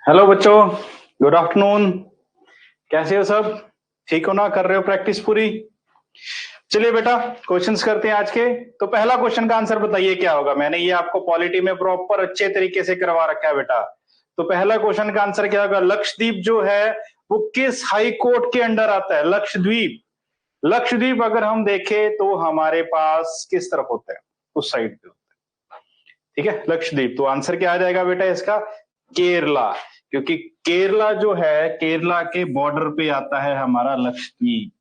Hello बच्चों, good afternoon. कैसे हो सब? ठीक हो ना? कर रहे हो प्रैक्टिस पूरी? चलिए बेटा, क्वेश्चंस करते हैं आज के। तो पहला क्वेश्चन का आंसर बताइए क्या होगा। मैंने ये आपको पॉलिटी में प्रॉपर अच्छे तरीके से करवा रखा है बेटा। तो पहला क्वेश्चन का आंसर क्या होगा? लक्षद्वीप जो है वो किस हाई कोर्ट के अंडर आता है? लक्षद्वीप। लक्षद्वीप अगर हम देखें तो हमारे पास किस तरफ होता है? उस साइड पे होता है। ठीक है, लक्षद्वीप। तो आंसर क्या आ जाएगा बेटा इसका? केरला। क्योंकि केरला जो है, केरला के बॉर्डर पे आता है हमारा लक्षद्वीप।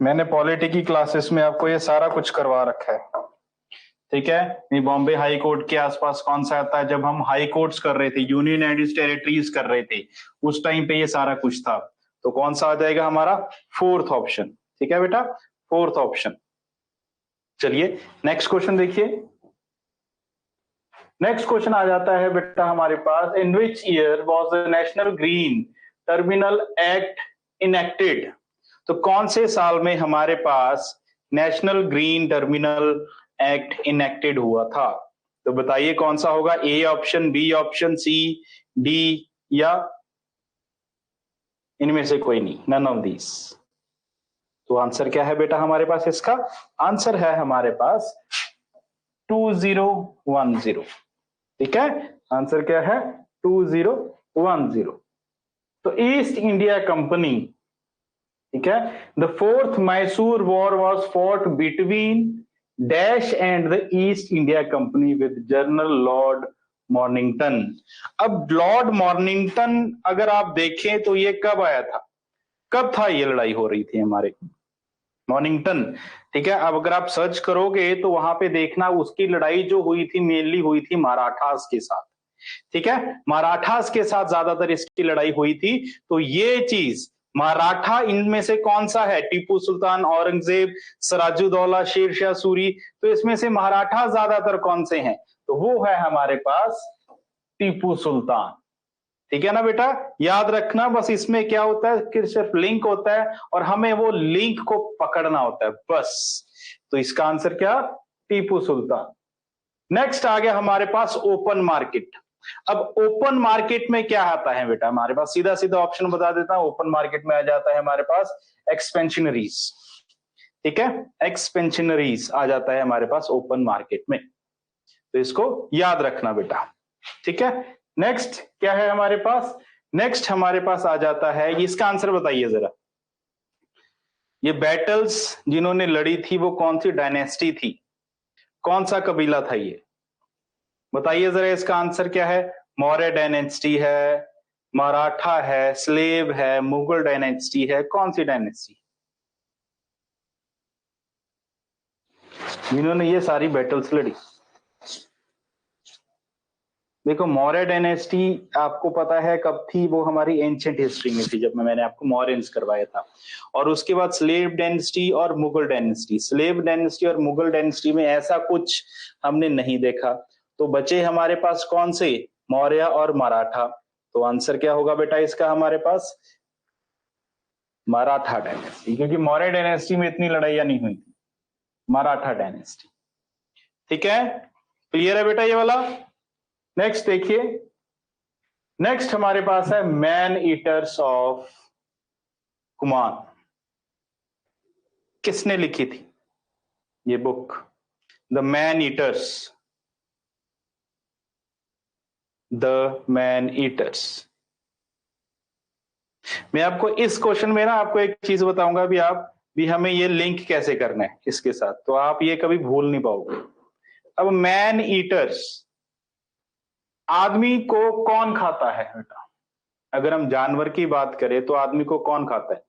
मैंने पॉलिटी की क्लासेस में आपको ये सारा कुछ करवा रखा है। ठीक है, ये बॉम्बे हाई कोर्ट के आसपास कौन सा आता है? जब हम हाई कोर्ट्स कर रहे थे, यूनियन एंड टेरिटरीज कर रहे थे, उस टाइम पे ये सारा कुछ था। तो कौन सा आ जाएगा हमारा? Fourth option. ठीक है बेटा, फोर्थ ऑप्शन। चलिए नेक्स्ट क्वेश्चन देखिए। नेक्स्ट क्वेश्चन आ जाता है बेटा हमारे पास, in which year was the national green terminal act enacted? तो कौन से साल में हमारे पास national green terminal act enacted हुआ था? तो बताइए कौन सा होगा? A option, B option, C, D, या इनमें से कोई नहीं, नन ऑफ दीज। तो आंसर क्या है बेटा हमारे पास इसका? आंसर है हमारे पास 2010। ठीक है, आंसर क्या है? 2010। तो ईस्ट इंडिया कंपनी, ठीक है, the fourth Mysore war was fought between dash and the east India company with general Lord Mornington. अब लॉर्ड मॉर्निंगटन अगर आप देखें तो ये कब आया था? कब था ये लड़ाई हो रही थी हमारे? मॉर्निंगटन। ठीक है, अब अगर आप सर्च करोगे तो वहां पे देखना उसकी लड़ाई जो हुई थी मेनली हुई थी मराठास के साथ। ठीक है, मराठास के साथ ज्यादातर इसकी लड़ाई हुई थी। तो ये चीज मराठा इनमें से कौन सा है? टीपू सुल्तान, औरंगजेब, सराजुद्दौला, शेर शाह सूरी। तो इसमें से मराठा ज्यादातर कौन से हैं? तो वो है हमारे पास टीपू सुल्तान। ठीक है ना बेटा, याद रखना। बस इसमें क्या होता है कि सिर्फ लिंक होता है और हमें वो लिंक को पकड़ना होता है बस। तो इसका आंसर क्या? टीपू सुल्तान। नेक्स्ट आ गया हमारे पास ओपन मार्केट। अब ओपन मार्केट में क्या आता है बेटा हमारे पास? सीधा सीधा ऑप्शन बता देता हूं। ओपन मार्केट में आ जाता है हमारे पास एक्सपेंशनरीज। ठीक है, एक्सपेंशनरीज आ जाता है हमारे पास ओपन मार्केट में। तो इसको याद रखना बेटा। ठीक है, नेक्स्ट क्या है हमारे पास? नेक्स्ट हमारे पास आ जाता है, इसका आंसर बताइए जरा। ये बैटल्स जिन्होंने लड़ी थी वो कौन सी डायनेस्टी थी? कौन सा कबीला था ये? बताइए जरा, इसका आंसर क्या है? मौर्य डायनेस्टी है, मराठा है, स्लेव है, मुगल डायनेस्टी है, कौन सी डायनेस्टी? जिन्होंने ये सारी बैटल्स लड़ी। देखो मौर्य डायनेस्टी आपको पता है कब थी, वो हमारी एंशिएंट हिस्ट्री में थी, जब मैंने आपको मौर्यंस करवाया था। और उसके बाद स्लेव डायनेस्टी और मुगल डायनेस्टी। स्लेव डायनेस्टी और मुगल डायनेस्टी में ऐसा कुछ हमने नहीं देखा। तो बचे हमारे पास कौन से, मौर्य और मराठा। तो आंसर क्या होगा बेटा इसका हमारे पास, मराठा डायनेस्टी, क्योंकि मौर्य डायनेस्टी में इतनी लड़ाइयां नहीं हुई थी, मराठा डायनेस्टी। ठीक है, क्लियर है बेटा ये वाला। नेक्स्ट देखिए, नेक्स्ट हमारे पास है मैन ईटर्स ऑफ कुमान। किसने लिखी थी ये book, the man eaters, the man eaters. मैं आपको इस क्वेश्चन में ना आपको एक चीज बताऊंगा भी, आप भी हमें ये लिंक कैसे करना है इसके साथ, तो आप ये कभी भूल नहीं पाओगे। अब मैन ईटर्स, आदमी को कौन खाता है बेटा, अगर हम जानवर की बात करें तो आदमी को कौन खाता है,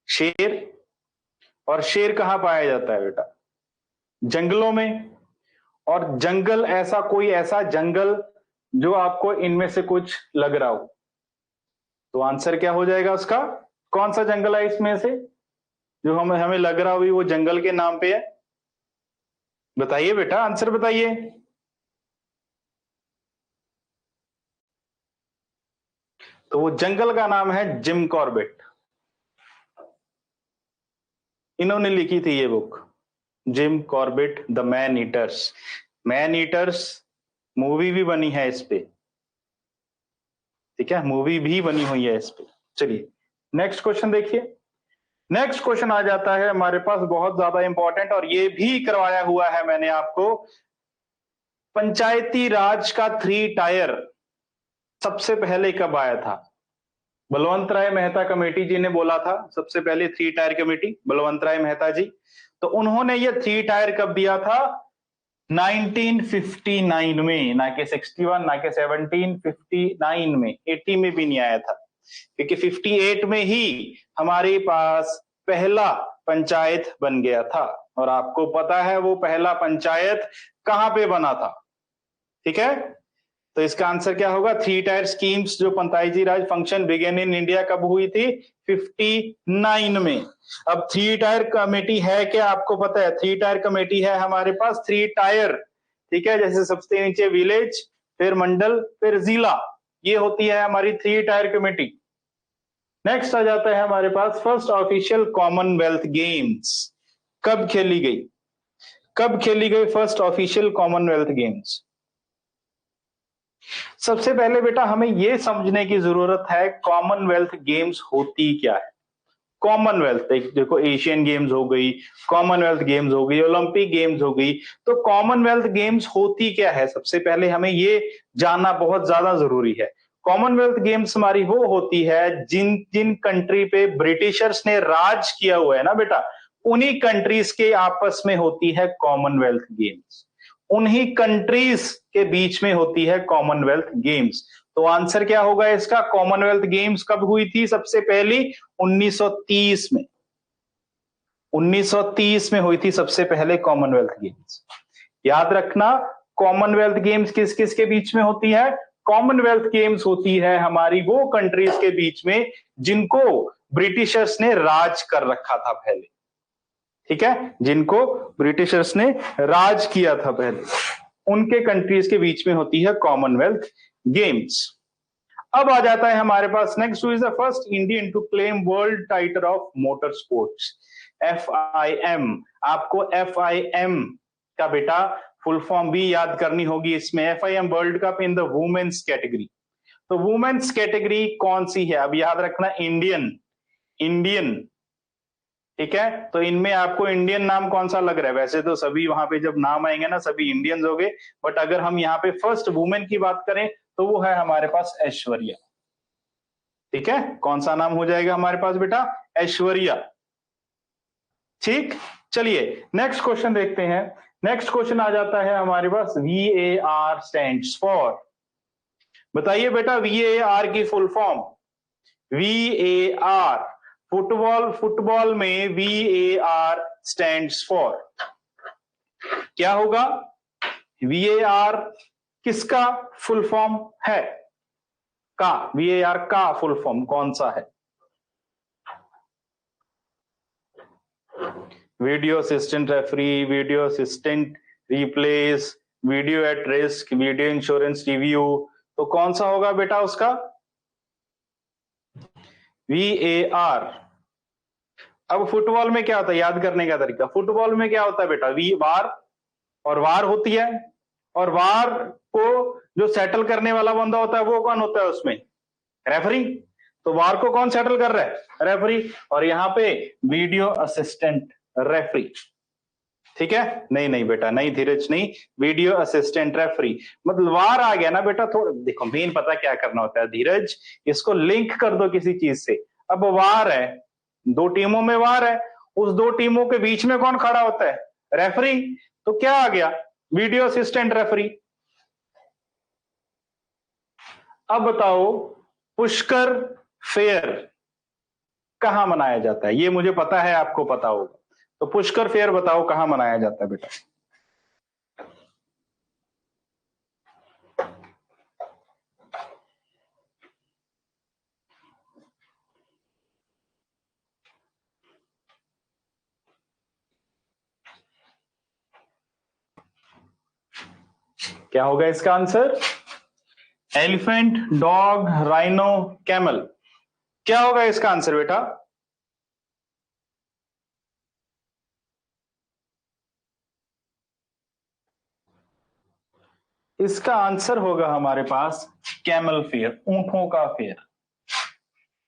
शेर। और शेर कहां पाया जाता है बेटा, जंगलों में। और जंगल ऐसा कोई ऐसा जंगल जो आपको इनमें से कुछ लग रहा हो, तो आंसर क्या हो जाएगा उसका, कौन सा जंगल है इसमें से जो हमें हमें लग रहा हो वो जंगल के नाम पे है, बताइए बेटा आंसर बताइए। तो वो जंगल का नाम है जिम कॉर्बेट। इन्होंने लिखी थी ये book, Jim Corbett the man eaters. Man eaters movie भी बनी है इस पे, ठीक है, मूवी भी बनी हुई है इस पे। चलिए नेक्स्ट क्वेश्चन देखिए। नेक्स्ट क्वेश्चन आ जाता है हमारे पास बहुत ज्यादा इंपॉर्टेंट, और ये भी करवाया हुआ है मैंने आपको। पंचायती राज का 3 टायर सबसे पहले कब आया था, बलवंत राय मेहता कमेटी जी ने बोला था सबसे पहले 3 टायर कमेटी, बलवंत राय मेहता जी। तो उन्होंने ये 3 टायर कब दिया था, 1959 में, ना कि 61 ना कि 17, 59 में, 80 में भी नहीं आया था, क्योंकि 58 में ही हमारे पास पहला पंचायत बन गया था। और आपको पता है वो पहला पंचायत कहां पे बना था, ठीक है। तो इसका आंसर क्या होगा, 3 टायर स्कीम्स जो पंचायती राज फंक्शन बिगेन इन इंडिया कब हुई थी, 59 में। अब 3 टायर कमेटी है क्या, आपको पता है 3 टायर कमेटी है हमारे पास, 3 टायर, ठीक है, जैसे सबसे नीचे विलेज, फिर मंडल, फिर जिला, ये होती है हमारी 3 टायर कमेटी। नेक्स्ट आ जाता है हमारे पास फर्स्ट ऑफिशियल कॉमनवेल्थ गेम्स कब खेली गई, कब खेली गई फर्स्ट ऑफिशियल कॉमनवेल्थ गेम्स। सबसे पहले बेटा हमें यह समझने की जरूरत है कॉमनवेल्थ गेम्स होती क्या है। कॉमनवेल्थ देखो, एशियन गेम्स हो गई, कॉमनवेल्थ गेम्स हो गई, ओलंपिक गेम्स हो गई, तो कॉमनवेल्थ गेम्स होती क्या है, सबसे पहले हमें ये जानना बहुत ज्यादा जरूरी है। कॉमनवेल्थ गेम्स हमारी वो होती है जिन जिन कंट्री पे ब्रिटिशर्स ने राज किया हुआ है ना बेटा, उन्हीं कंट्रीज के आपस में होती है कॉमनवेल्थ गेम्स, उन्हीं कंट्रीज के बीच में होती है कॉमनवेल्थ गेम्स। तो आंसर क्या होगा इसका, कॉमनवेल्थ गेम्स कब हुई थी सबसे पहली, 1930 में, 1930 में हुई थी सबसे पहले कॉमनवेल्थ गेम्स। याद रखना, कॉमनवेल्थ गेम्स किस किस के बीच में होती है, कॉमनवेल्थ गेम्स होती है हमारी वो कंट्रीज के बीच में जिनको ब्रिटिशर्स ने राज कर रखा था पहले, ठीक है, जिनको ब्रिटिशर्स ने राज किया था पहले, उनके कंट्रीज के बीच में होती है कॉमनवेल्थ गेम्स। अब आ जाता है हमारे पास next, who is the first Indian to claim world title of motor sports, FIM। आपको FIM का बेटा फुल फॉर्म भी याद करनी होगी इसमें, FIM world cup in the women's category. तो वुमेन्स कैटेगरी कौन सी है, अब याद रखना, इंडियन, इंडियन, ठीक है। तो इनमें आपको इंडियन नाम कौन सा लग रहा है, वैसे तो सभी वहां पे जब नाम आएंगे ना सभी इंडियंस हो गए, बट अगर हम यहाँ पे फर्स्ट वुमेन की बात करें तो वो है हमारे पास ऐश्वर्या, ठीक है, कौन सा नाम हो जाएगा हमारे पास बेटा, ऐश्वर्या, ठीक। चलिए नेक्स्ट क्वेश्चन देखते हैं। नेक्स्ट क्वेश्चन आ जाता है हमारे पास, VAR स्टैंड्स फॉर, बताइए बेटा VAR की full form, VAR, football, football में VAR स्टैंड्स फॉर, क्या होगा? VAR किसका फुल फॉर्म है? का, VAR का फुल फॉर्म कौन सा है? Video assistant referee, video assistant replace, video at risk, video insurance review, तो कौन सा होगा बेटा उसका? VAR। अब फुटबॉल में क्या होता है, याद करने का तरीका, फुटबॉल में क्या होता है बेटा? वार, और वार होती है, और वार को जो सेटल करने वाला बंदा होता है वो कौन होता है उसमें? रेफरी। तो वार को कौन सेटल कर रहा है? रेफरी। और यहां पे वीडियो असिस्टेंट रेफरी। ठीक है? नहीं नहीं बेटा, नहीं धीरज, नहीं, वीडियो असिस्टेंट रेफरी। मतलब वार आ गया ना बेटा, थोड़ा देखो मेन पता क्या करना होता है धीरज, इसको लिंक कर दो किसी चीज से। अब वार है, दो टीमों में वार है, उस दो टीमों के बीच में कौन खड़ा होता है? रेफरी। तो क्या आ गया? Video assistant referee. अब बताओ, पुष्कर फेयर कहां मनाया जाता है? ये मुझे पता है, आपको पता होगा। तो पुष्कर फेयर बताओ कहां मनाया जाता है बेटा? क्या होगा इसका answer? Elephant, dog, rhino, camel. क्या होगा इसका आंसर बेटा? इसका आंसर होगा हमारे पास कैमल फेयर, ऊंटों का फेयर।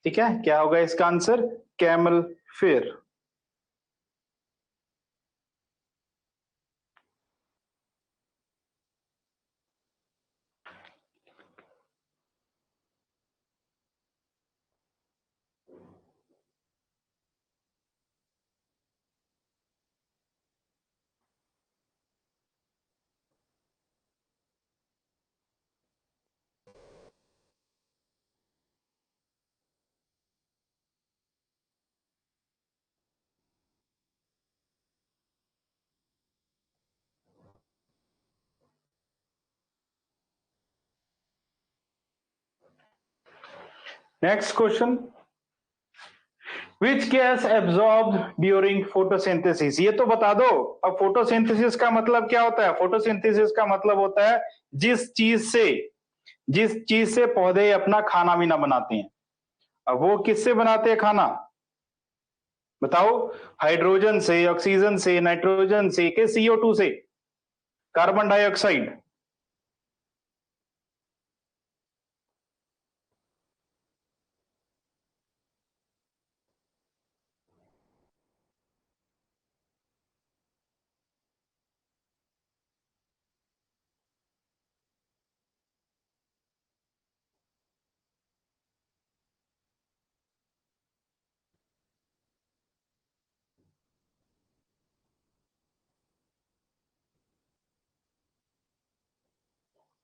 ठीक है, क्या होगा इसका answer? Camel fair. Next question, which gas absorb during photosynthesis? ये तो बता दो। अब फोटोसिंथेसिस का मतलब क्या होता है? फोटोसिंथेसिस का मतलब होता है जिस चीज से पौधे अपना खाना पीना बनाते हैं। अब वो किससे बनाते हैं खाना? बताओ। हाइड्रोजन से, ऑक्सीजन से, नाइट्रोजन से, के CO2 से, कार्बन डाइऑक्साइड?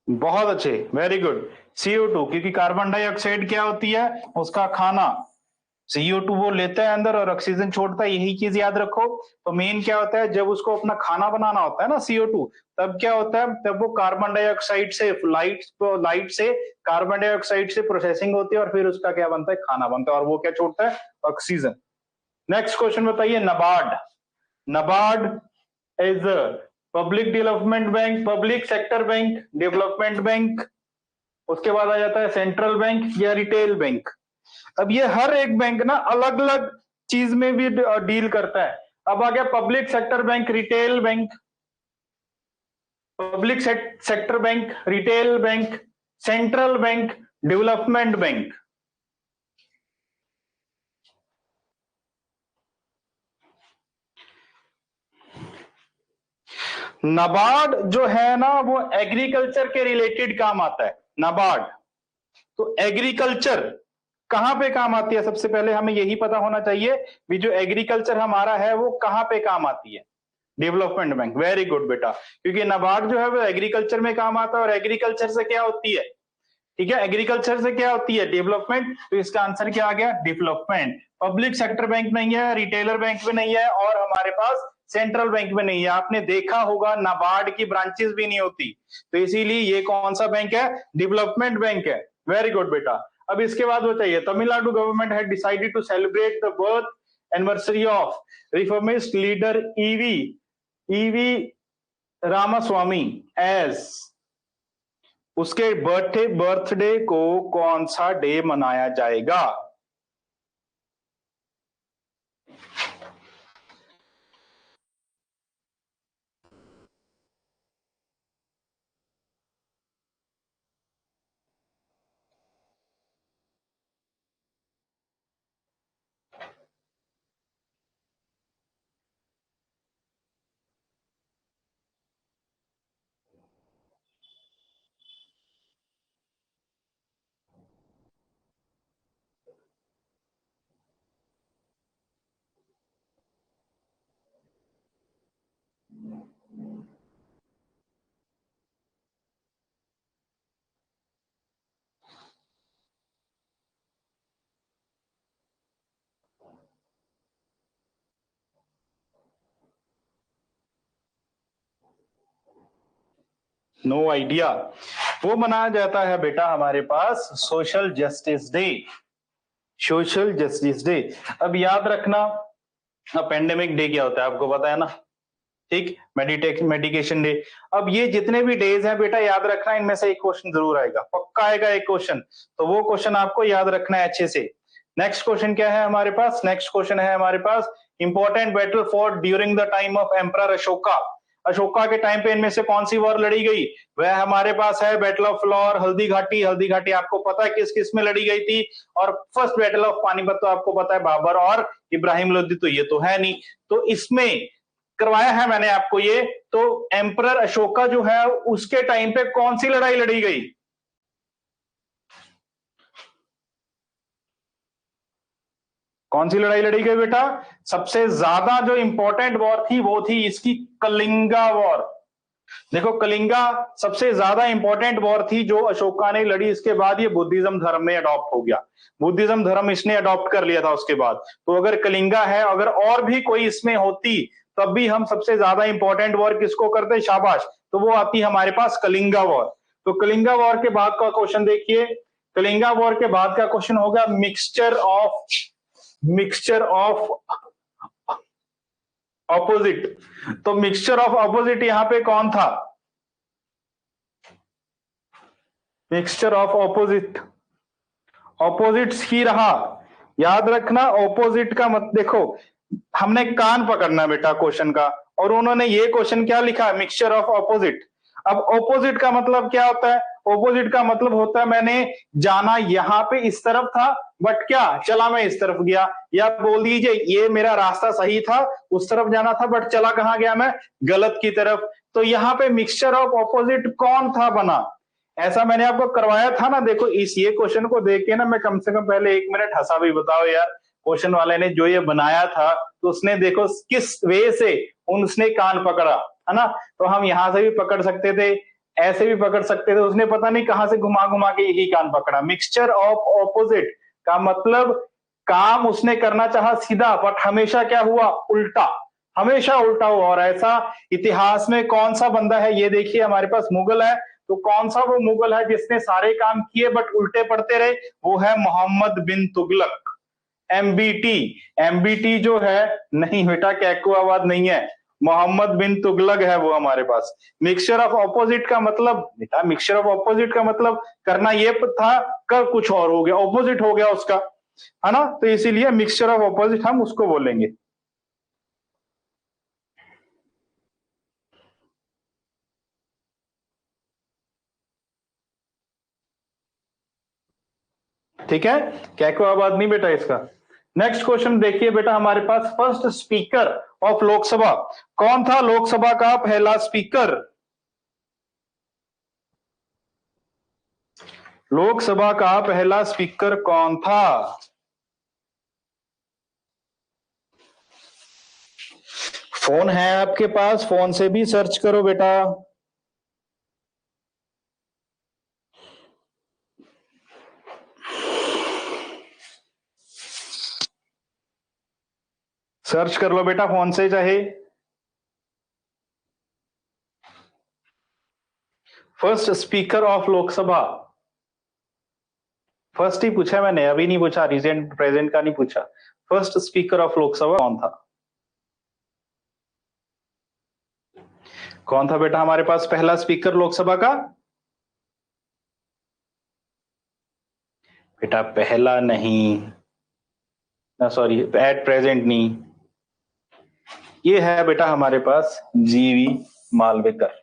बहुत अच्छे, वेरी गुड। CO2, क्योंकि कार्बन डाइऑक्साइड क्या होती है? उसका खाना। CO2 वो लेता है अंदर और ऑक्सीजन छोड़ता है, यही चीज याद रखो। तो मेन क्या होता है, जब उसको अपना खाना बनाना होता है ना CO2, तब क्या होता है, तब वो कार्बन डाइऑक्साइड से, लाइट से, कार्बन डाइऑक्साइड से प्रोसेसिंग होती है और फिर उसका क्या बनता है? खाना बनता है। और वो क्या छोड़ता है? ऑक्सीजन। नेक्स्ट क्वेश्चन बताइए, NABARD. NABARD is public development bank, public sector bank, development bank, उसके बाद आ जाता है सेंट्रल बैंक या रिटेल बैंक। अब ये हर एक बैंक ना अलग अलग चीज में भी डील करता है। अब आ गया public sector bank, retail bank, public sector bank, retail bank, central bank, development bank. NABARD जो है ना, वो एग्रीकल्चर के रिलेटेड काम आता है, नाबार्ड। तो एग्रीकल्चर कहां पे काम आती है? सबसे पहले हमें यही पता होना चाहिए भी जो एग्रीकल्चर हमारा है वो कहां पे काम आती है? Development bank. वेरी गुड बेटा, क्योंकि नाबार्ड जो है वो एग्रीकल्चर में काम आता है, और एग्रीकल्चर से क्या होती है? ठीक है, एग्रीकल्चर से क्या होती है? डेवलपमेंट। तो इसका आंसर क्या आ गया? डेवलपमेंट। पब्लिक सेक्टर बैंक नहीं है, रिटेलर बैंक भी नहीं है, और हमारे पास सेंट्रल बैंक में नहीं है। आपने देखा होगा नाबार्ड की ब्रांचेस भी नहीं होती, तो इसीलिए ये कौन सा बैंक है, डेवलपमेंट बैंक है। वेरी गुड बेटा। अब इसके बाद बताइए, Tamil Nadu government had decided to celebrate the birth anniversary of reformist leader EV Ramaswamy as, उसके बर्थडे को कौन सा डे मनाया जाएगा? No idea. वो मनाया जाता है बेटा हमारे पास social justice day, social justice day. अब याद रखना, पेंडेमिक डे क्या होता है आपको पता है ना, ठीक, मेडिकेशन डे। अब ये जितने भी डेज हैं बेटा याद रखना, इनमें से एक क्वेश्चन जरूर आएगा, पक्का आएगा एक क्वेश्चन, तो वो क्वेश्चन आपको याद रखना है अच्छे से। नेक्स्ट क्वेश्चन क्या है हमारे पास, नेक्स्ट क्वेश्चन है हमारे पास important battle for during the time of emperor Ashoka. Ashoka के टाइम पे इनमें से कौन सी वॉर लड़ी गई? वह हमारे पास है battle of floor, Haldi Ghati. Haldi Ghati आपको पता है किस किस में लड़ी गई थी, और फर्स्ट बैटल ऑफ पानीपत तो आपको पता है बाबर और इब्राहिम लोदी, तो ये तो है नहीं, तो इसमें करवाया है मैंने आपको ये। तो एम्परर अशोका जो है उसके टाइम पे कौन सी लड़ाई लड़ी गई? कौन सी लड़ाई लड़ी गई बेटा? सबसे ज्यादा जो इंपॉर्टेंट वॉर थी वो थी इसकी कलिंगा वॉर। देखो कलिंगा सबसे ज्यादा इंपॉर्टेंट वॉर थी जो अशोका ने लड़ी, इसके बाद ये बुद्धिज्म धर्म में अडॉप्ट हो गया, बुद्धिज्म धर्म इसने अडॉप्ट कर लिया था उसके बाद। तो अगर कलिंगा है, अगर और भी कोई इसमें होती तब भी हम सबसे ज्यादा इंपॉर्टेंट वॉर किसको करते, शाबाश, तो वो आती हमारे पास कलिंगा वॉर। तो कलिंगा वॉर के बाद का क्वेश्चन देखिए, कलिंगा वॉर के बाद का क्वेश्चन होगा मिक्सचर ऑफ ऑपोजिट। तो मिक्सचर ऑफ ऑपोजिट यहां पे कौन था? मिक्सचर ऑफ ऑपोजिट, ऑपोजिट्स ही रहा। याद रखना ऑपोजिट का मत, देखो हमने कान पकड़ना बेटा क्वेश्चन का, और उन्होंने ये क्वेश्चन क्या लिखा, मिक्सचर ऑफ ऑपोजिट। अब ऑपोजिट का मतलब क्या होता है? ऑपोजिट का मतलब होता है मैंने जाना यहां पे इस तरफ था, बट क्या चला मैं इस तरफ गया, या बोल दीजिए ये मेरा रास्ता सही था, उस तरफ जाना था, बट चला कहां गया मैं, गलत की तरफ। तो यहाँ पे मिक्सचर ऑफ ऑपोजिट कौन था बना, ऐसा मैंने आपको करवाया था ना। देखो इस ये क्वेश्चन को देख के ना मैं कम से कम पहले 1 मिनट हंसा भी, बताओ यार क्वेश्चन वाले ने जो ये बनाया था, तो उसने देखो किस वे से उसने कान पकड़ा, है ना। तो हम यहां से भी पकड़ सकते थे, ऐसे भी पकड़ सकते थे, उसने पता नहीं कहां से घुमा घुमा के यही कान पकड़ा। मिक्सचर ऑफ ऑपोजिट का मतलब काम उसने करना चाहा सीधा, बट हमेशा क्या हुआ, उल्टा, हमेशा उल्टा हुआ। और ऐसा इतिहास में कौन सा बंदा है, ये देखिए हमारे पास मुगल है, तो कौन सा वो मुगल है जिसने सारे काम किए बट उल्टे पड़ते रहे, वो है मोहम्मद बिन तुगलक, एमबीटी। एमबीटी जो है, नहीं बेटा कैकुआबाद नहीं है, मोहम्मद बिन तुगलक है वो हमारे पास। मिक्सचर ऑफ ऑपोजिट का मतलब बेटा, मिक्सचर ऑफ ऑपोजिट का मतलब करना ये था, कर कुछ और हो गया, ऑपोजिट हो गया उसका, है ना। तो इसीलिए मिक्सचर ऑफ ऑपोजिट हम उसको बोलेंगे। ठीक है, कैकुआबाद नहीं बेटा इसका। नेक्स्ट क्वेश्चन देखिए बेटा हमारे पास, फर्स्ट स्पीकर ऑफ लोकसभा कौन था, लोकसभा का पहला स्पीकर, लोकसभा का पहला स्पीकर कौन था? फोन है आपके पास, फोन से भी सर्च करो बेटा। सर्च कर लो बेटा फोन से चाहे। First speaker of Lok Sabha, first ही पूछा मैंने, अभी नहीं पूछा, रिसेंट प्रेजेंट का नहीं पूछा। फर्स्ट स्पीकर ऑफ लोकसभा कौन था? कौन था बेटा हमारे पास पहला स्पीकर लोकसभा का? बेटा पहला नहीं, सॉरी, एट प्रेजेंट नहीं, ये है बेटा हमारे पास जीवी मालवेकर।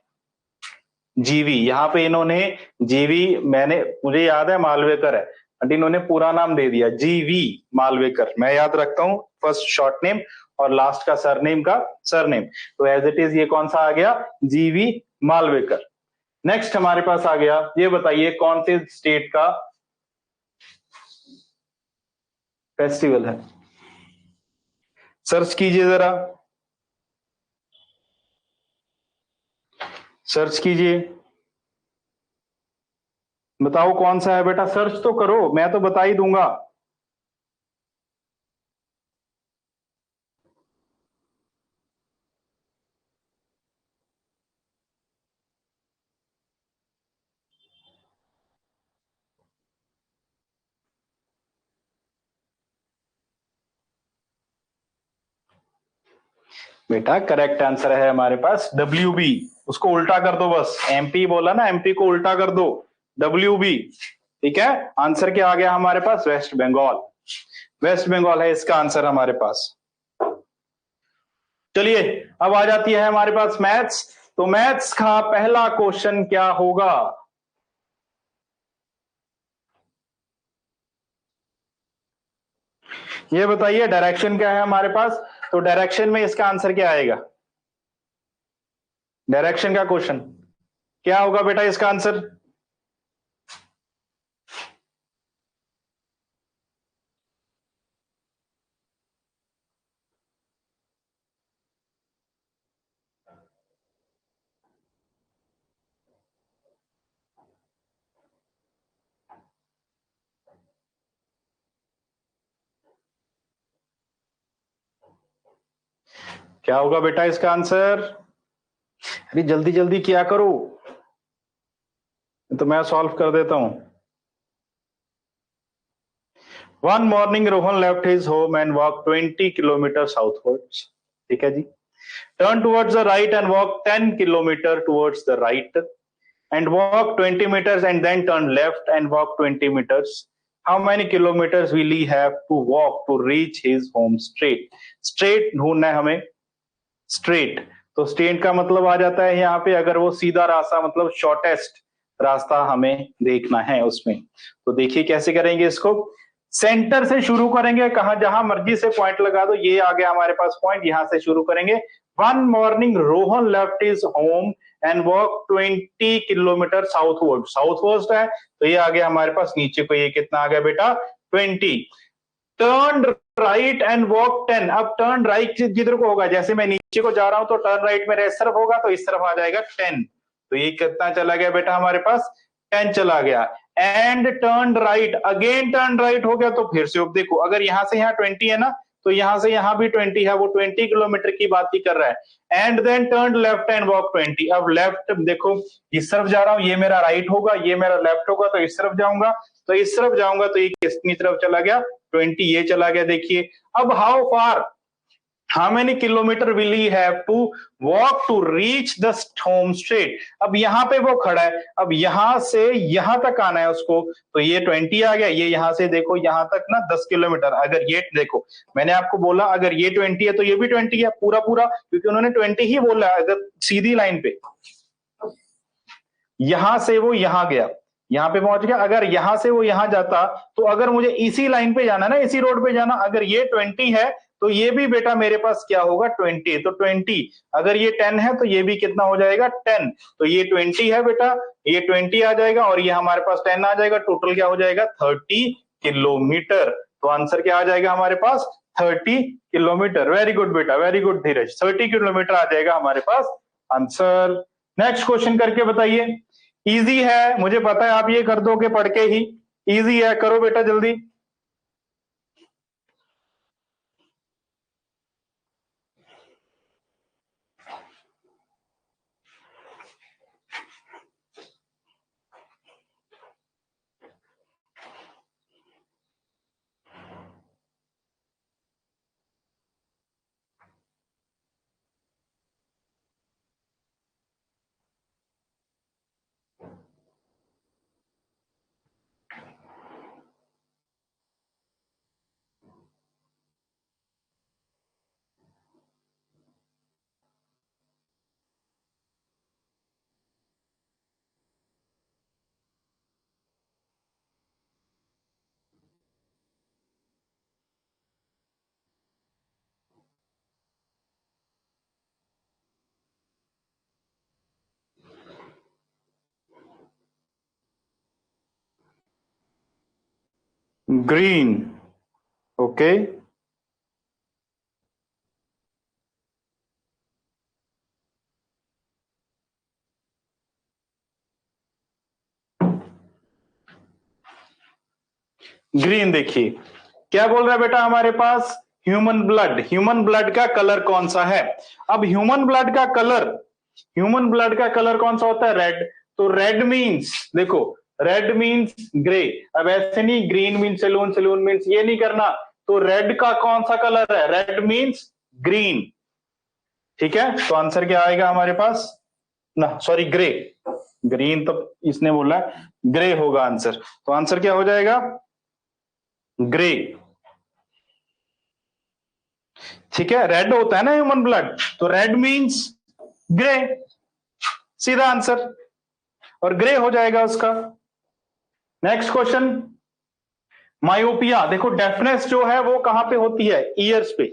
जीवी, यहाँ पे इन्होंने जीवी, मैंने, मुझे याद है मालवेकर है, बट इन्होंने पूरा नाम दे दिया जीवी मालवेकर। मैं याद रखता हूं फर्स्ट शॉर्ट नेम और लास्ट का सरनेम का सरनेम, तो एज इट इज ये कौन सा आ गया? जीवी मालवेकर। नेक्स्ट हमारे पास आ गया, ये बताइए कौन से स्टेट का फेस्टिवल है? सर्च कीजिए जरा, सर्च कीजिए, बताओ कौन सा है बेटा, सर्च तो करो, मैं तो बता ही दूंगा। बेटा करेक्ट आंसर है हमारे पास WB, उसको उल्टा कर दो बस, MP बोला ना, MP को उल्टा कर दो, WB। ठीक है, आंसर क्या आ गया हमारे पास? वेस्ट बंगाल। वेस्ट बंगाल है इसका आंसर हमारे पास। चलिए अब आ जाती है हमारे पास मैथ्स, तो मैथ्स का पहला क्वेश्चन क्या होगा? ये बताइए डायरेक्शन क्या है हमारे पास, तो डायरेक्शन में इसका आंसर क्या आएगा? डायरेक्शन का क्वेश्चन क्या होगा बेटा इसका आंसर? क्या होगा बेटा इसका आंसर? अरे जल्दी जल्दी किया करो, तो मैं सॉल्व कर देता हूं। One morning Rohan left his home and walk 20 kilometre southwards. ठीक है जी। Turn towards the right and walk 10 kilometre towards the right and walk 20 meters and then turn left and walk 20 meters. How many kilometers will he have to walk to reach his home straight? Straight ढूंढना है हमें, straight, तो straight का मतलब आ जाता है यहाँ पे, अगर वो सीधा रास्ता मतलब शॉर्टेस्ट रास्ता हमें देखना है उसमें। तो देखिए कैसे करेंगे इसको, सेंटर से शुरू करेंगे, कहा जहां मर्जी से पॉइंट लगा दो, ये आ गया हमारे पास पॉइंट, यहां से शुरू करेंगे। One morning Rohan left his home and walk 20 kilometre southward, southward है तो ये आ गया हमारे पास नीचे को, ये कितना आ गया बेटा? 20। टर्न राइट एंड वॉक 10, अब टर्न राइट जिधर को होगा, जैसे मैं नीचे को जा रहा हूं तो टर्न राइट मेरा इस तरफ होगा, तो इस तरफ आ जाएगा 10, तो ये कितना चला गया बेटा हमारे पास? 10 चला गया। And turn right, again turn right हो गया, तो फिर से अब देखो, अगर यहां से यहां 20 है ना, तो यहां से यहां भी 20 है, वो 20 किलोमीटर की बात ही कर रहा है। And then turn left and walk 20, अब लेफ्ट देखो इस तरफ जा रहा हूं, ये मेरा राइट होगा, ये मेरा लेफ्ट होगा, तो इस तरफ जाऊंगा, तो इस तरफ जाऊंगा, तो ये कितनी तरफ चला गया? 20, ये चला गया। देखिए अब how far, how many kilometer will he have to walk to reach the home straight? अब यहां पे वो खड़ा है, अब यहां से यहां तक आना है उसको, तो ये 20 आ गया, ये यहां से देखो यहां तक ना 10 किलोमीटर, अगर ये देखो मैंने आपको बोला अगर ये 20 है तो ये भी 20 है, पूरा पूरा, क्योंकि उन्होंने 20 ही बोला, अगर सीधी लाइन पे यहां से वो यहां गया, यहां पे पहुंच गया, अगर यहां से वो यहां जाता, तो अगर मुझे इसी लाइन पे जाना ना, इसी रोड पे जाना, अगर ये 20 है तो ये भी बेटा मेरे पास क्या होगा? 20, तो 20, अगर ये 10 है तो ये भी कितना हो जाएगा? 10, तो ये 20 है बेटा, ये 20 आ जाएगा और ये हमारे पास 10 आ जाएगा, टोटल क्या हो जाएगा? 30 किलोमीटर। तो आंसर क्या आ जाएगा हमारे पास? 30 किलोमीटर। वेरी गुड बेटा, वेरी गुड धीरज, 30 किलोमीटर आ जाएगा हमारे पास आंसर। नेक्स्ट क्वेश्चन करके बताइए, इजी है मुझे पता है, आप ये कर दोगे पढ़ के ही, इजी है, करो बेटा जल्दी। Green, okay. ग्रीन देखिए क्या बोल रहा है बेटा हमारे पास, ह्यूमन ब्लड, ह्यूमन ब्लड का कलर कौन सा है। अब ह्यूमन ब्लड का कलर, ह्यूमन ब्लड का कलर कौन सा होता है, रेड। तो रेड मीन्स, देखो रेड मीन्स ग्रे। अब ऐसे नहीं green means saloon, saloon means, ये नहीं करना। तो रेड का कौन सा कलर है, रेड मीन्स ग्रीन। ठीक है, तो आंसर क्या आएगा हमारे पास, ना सॉरी ग्रे, ग्रीन तो इसने बोला, ग्रे होगा आंसर। तो आंसर क्या हो जाएगा, ग्रे। ठीक है, रेड होता है ना ह्यूमन ब्लड, तो रेड मीन्स ग्रे, सीधा आंसर, और ग्रे हो जाएगा उसका। नेक्स्ट क्वेश्चन, मायोपिया, देखो डेफनेस जो है वो कहां पे होती है, ईयर्स पे।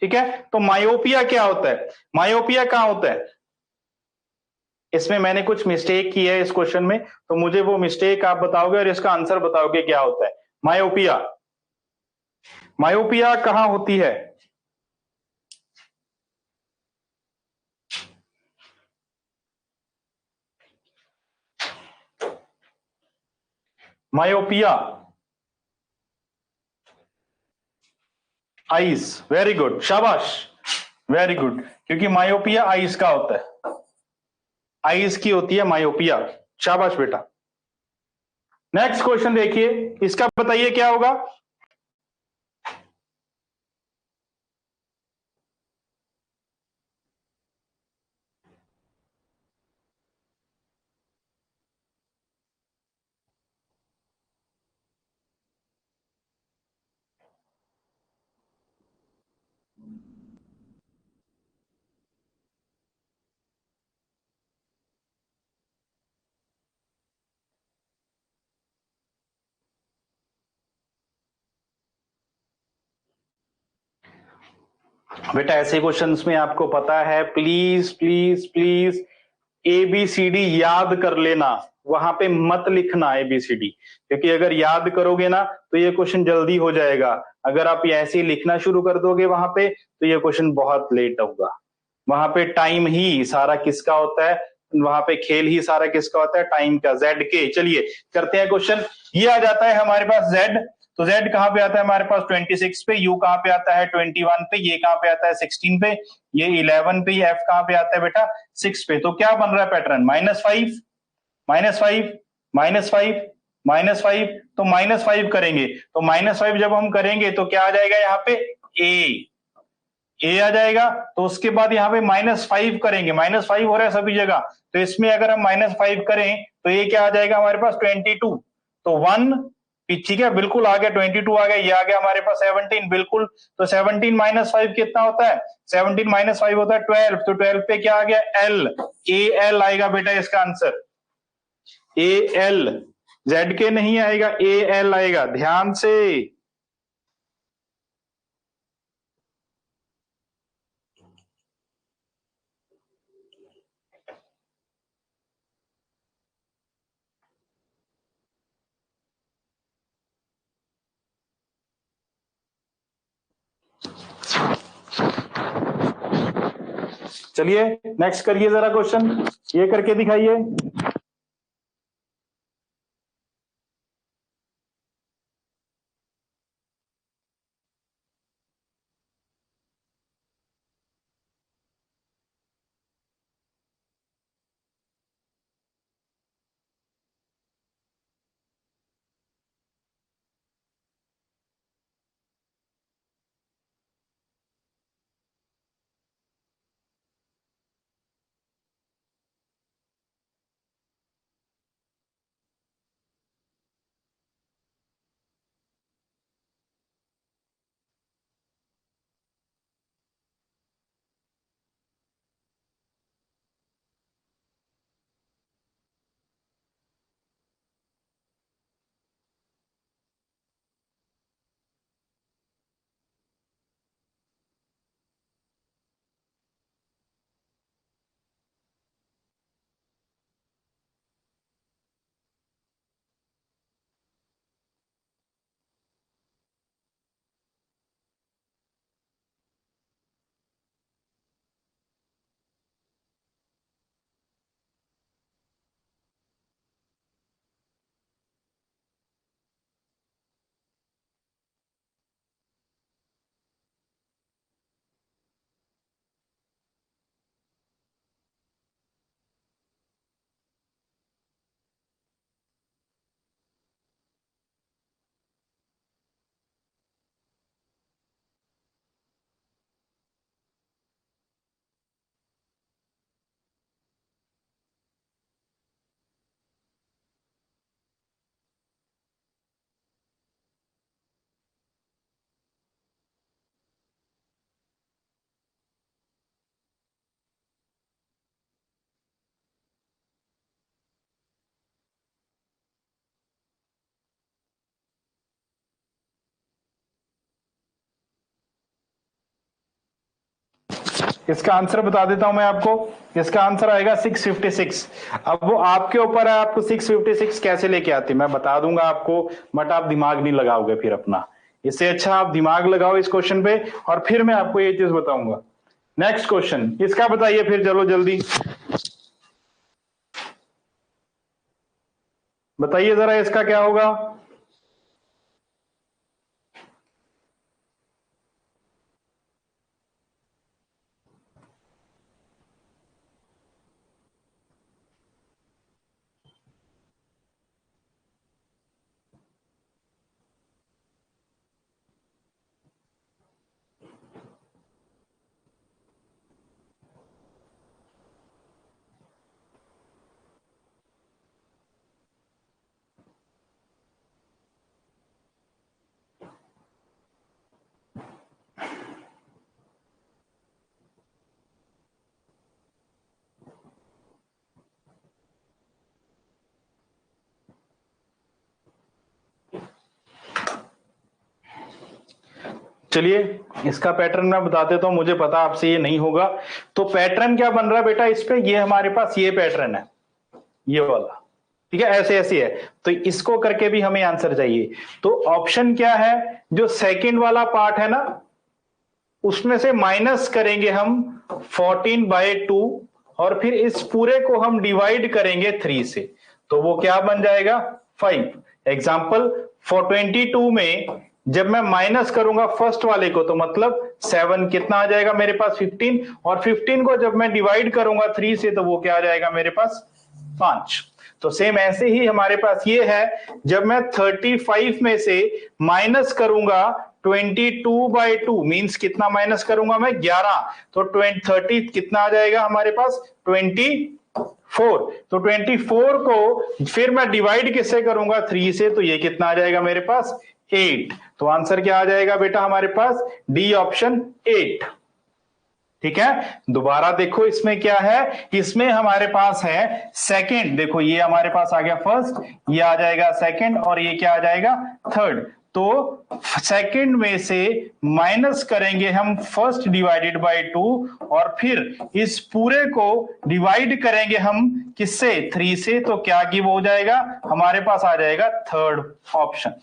ठीक है, तो मायोपिया क्या होता है, मायोपिया कहां होता है। इसमें मैंने कुछ मिस्टेक की है इस क्वेश्चन में, तो मुझे वो मिस्टेक आप बताओगे और इसका आंसर बताओगे क्या होता है। मायोपिया, मायोपिया कहां होती है। मायोपिया, आईज, वेरी गुड, शाबाश, वेरी गुड, क्योंकि मायोपिया आईज का होता है, आईज की होती है मायोपिया, शाबाश बेटा। नेक्स्ट क्वेश्चन देखिए, इसका बताइए क्या होगा। बेटा ऐसे क्वेश्चंस में आपको पता है, प्लीज प्लीज प्लीज एबीसीडी याद कर लेना, वहां पे मत लिखना एबीसीडी, क्योंकि अगर याद करोगे ना तो ये क्वेश्चन जल्दी हो जाएगा। अगर आप ऐसे ही लिखना शुरू कर दोगे वहां पे तो ये क्वेश्चन बहुत लेट होगा। वहां पे टाइम ही सारा किसका होता है, वहां पे खेल ही सारा किसका होता है, टाइम का, जेड के। चलिए करते हैं क्वेश्चन। ये आ जाता है हमारे पास जेड, तो जेड कहां पे आता है हमारे पास 26 पे, यू कहां पे आता है 21 पे, ये कहां पे आता है 16 पे, ये 11 पे, एफ कहां पे आता है बेटा 6 पे। तो क्या बन रहा है पैटर्न, -5, -5, -5, -5, तो -5 करेंगे, तो -5 जब हम करेंगे तो क्या आ जाएगा यहाँ पे, ए, ए आ जाएगा। तो उसके बाद यहाँ पे -5 करेंगे, -5 हो रहा है सभी जगह, तो इसमें अगर हम -5 करें तो ये क्या आ जाएगा हमारे पास 22, तो 1, ठीक है बिल्कुल आ गया, 22 आ गया, ये आ गया हमारे पास 17 बिल्कुल। तो 17 -5 कितना होता है, 17 -5 होता है 12, तो 12 पे क्या आ गया, एल, ए एल आएगा बेटा इसका आंसर, ए एल, जेड के नहीं आएगा, ए एल आएगा, ध्यान से। चलिए नेक्स्ट करिए जरा क्वेश्चन, ये करके दिखाइए। इसका आंसर बता देता हूं मैं आपको, इसका आंसर आएगा 656। अब वो आपके ऊपर है, आपको 656 कैसे लेके आती, मैं बता दूंगा आपको, बट आप दिमाग नहीं लगाओगे फिर अपना। इससे अच्छा आप दिमाग लगाओ इस क्वेश्चन पे, और फिर मैं आपको ये चीज बताऊंगा। नेक्स्ट क्वेश्चन, इसका बताइए फिर, चलो जल्दी बताइए जरा, इसका क्या होगा। चलिए इसका पैटर्न मैं बता देता हूं, मुझे पता आपसे ये नहीं होगा। तो पैटर्न क्या बन रहा है बेटा इस पे, ये हमारे पास ये पैटर्न है, ये वाला, ठीक है, ऐसे ऐसे है। तो इसको करके भी हमें आंसर चाहिए। तो ऑप्शन क्या है, जो सेकंड वाला पार्ट है ना, उसमें से माइनस करेंगे हम 14/2, और फिर इस पूरे को हम डिवाइड करेंगे 3 से, तो वो क्या बन जाएगा 5। एग्जाम्पल, फॉर 22 में जब मैं माइनस करूंगा फर्स्ट वाले को, तो मतलब 7 कितना आ जाएगा मेरे पास 15, और 15 को जब मैं डिवाइड करूंगा 3 से, तो वो क्या आ जाएगा मेरे पास 5। तो सेम ऐसे ही हमारे पास ये है, जब मैं 35 में से माइनस करूंगा 22/2, मींस कितना माइनस करूंगा मैं 11, तो 30 कितना आ जाएगा हमारे पास 24। तो 24 को फिर मैं डिवाइड किससे करूंगा 3 से, तो ये कितना आ जाएगा मेरे पास 8। तो आंसर क्या आ जाएगा बेटा हमारे पास, डी ऑप्शन 8। ठीक है, दोबारा देखो इसमें क्या है, इसमें हमारे पास है सेकंड, देखो ये हमारे पास आ गया फर्स्ट, ये आ जाएगा सेकंड, और ये क्या आ जाएगा थर्ड। तो सेकंड में से माइनस करेंगे हम फर्स्ट डिवाइडेड बाय 2, और फिर इस पूरे को डिवाइड करेंगे हम किससे 3 से, तो क्या गिव हो जाएगा हमारे पास आ जाएगा थर्ड ऑप्शन।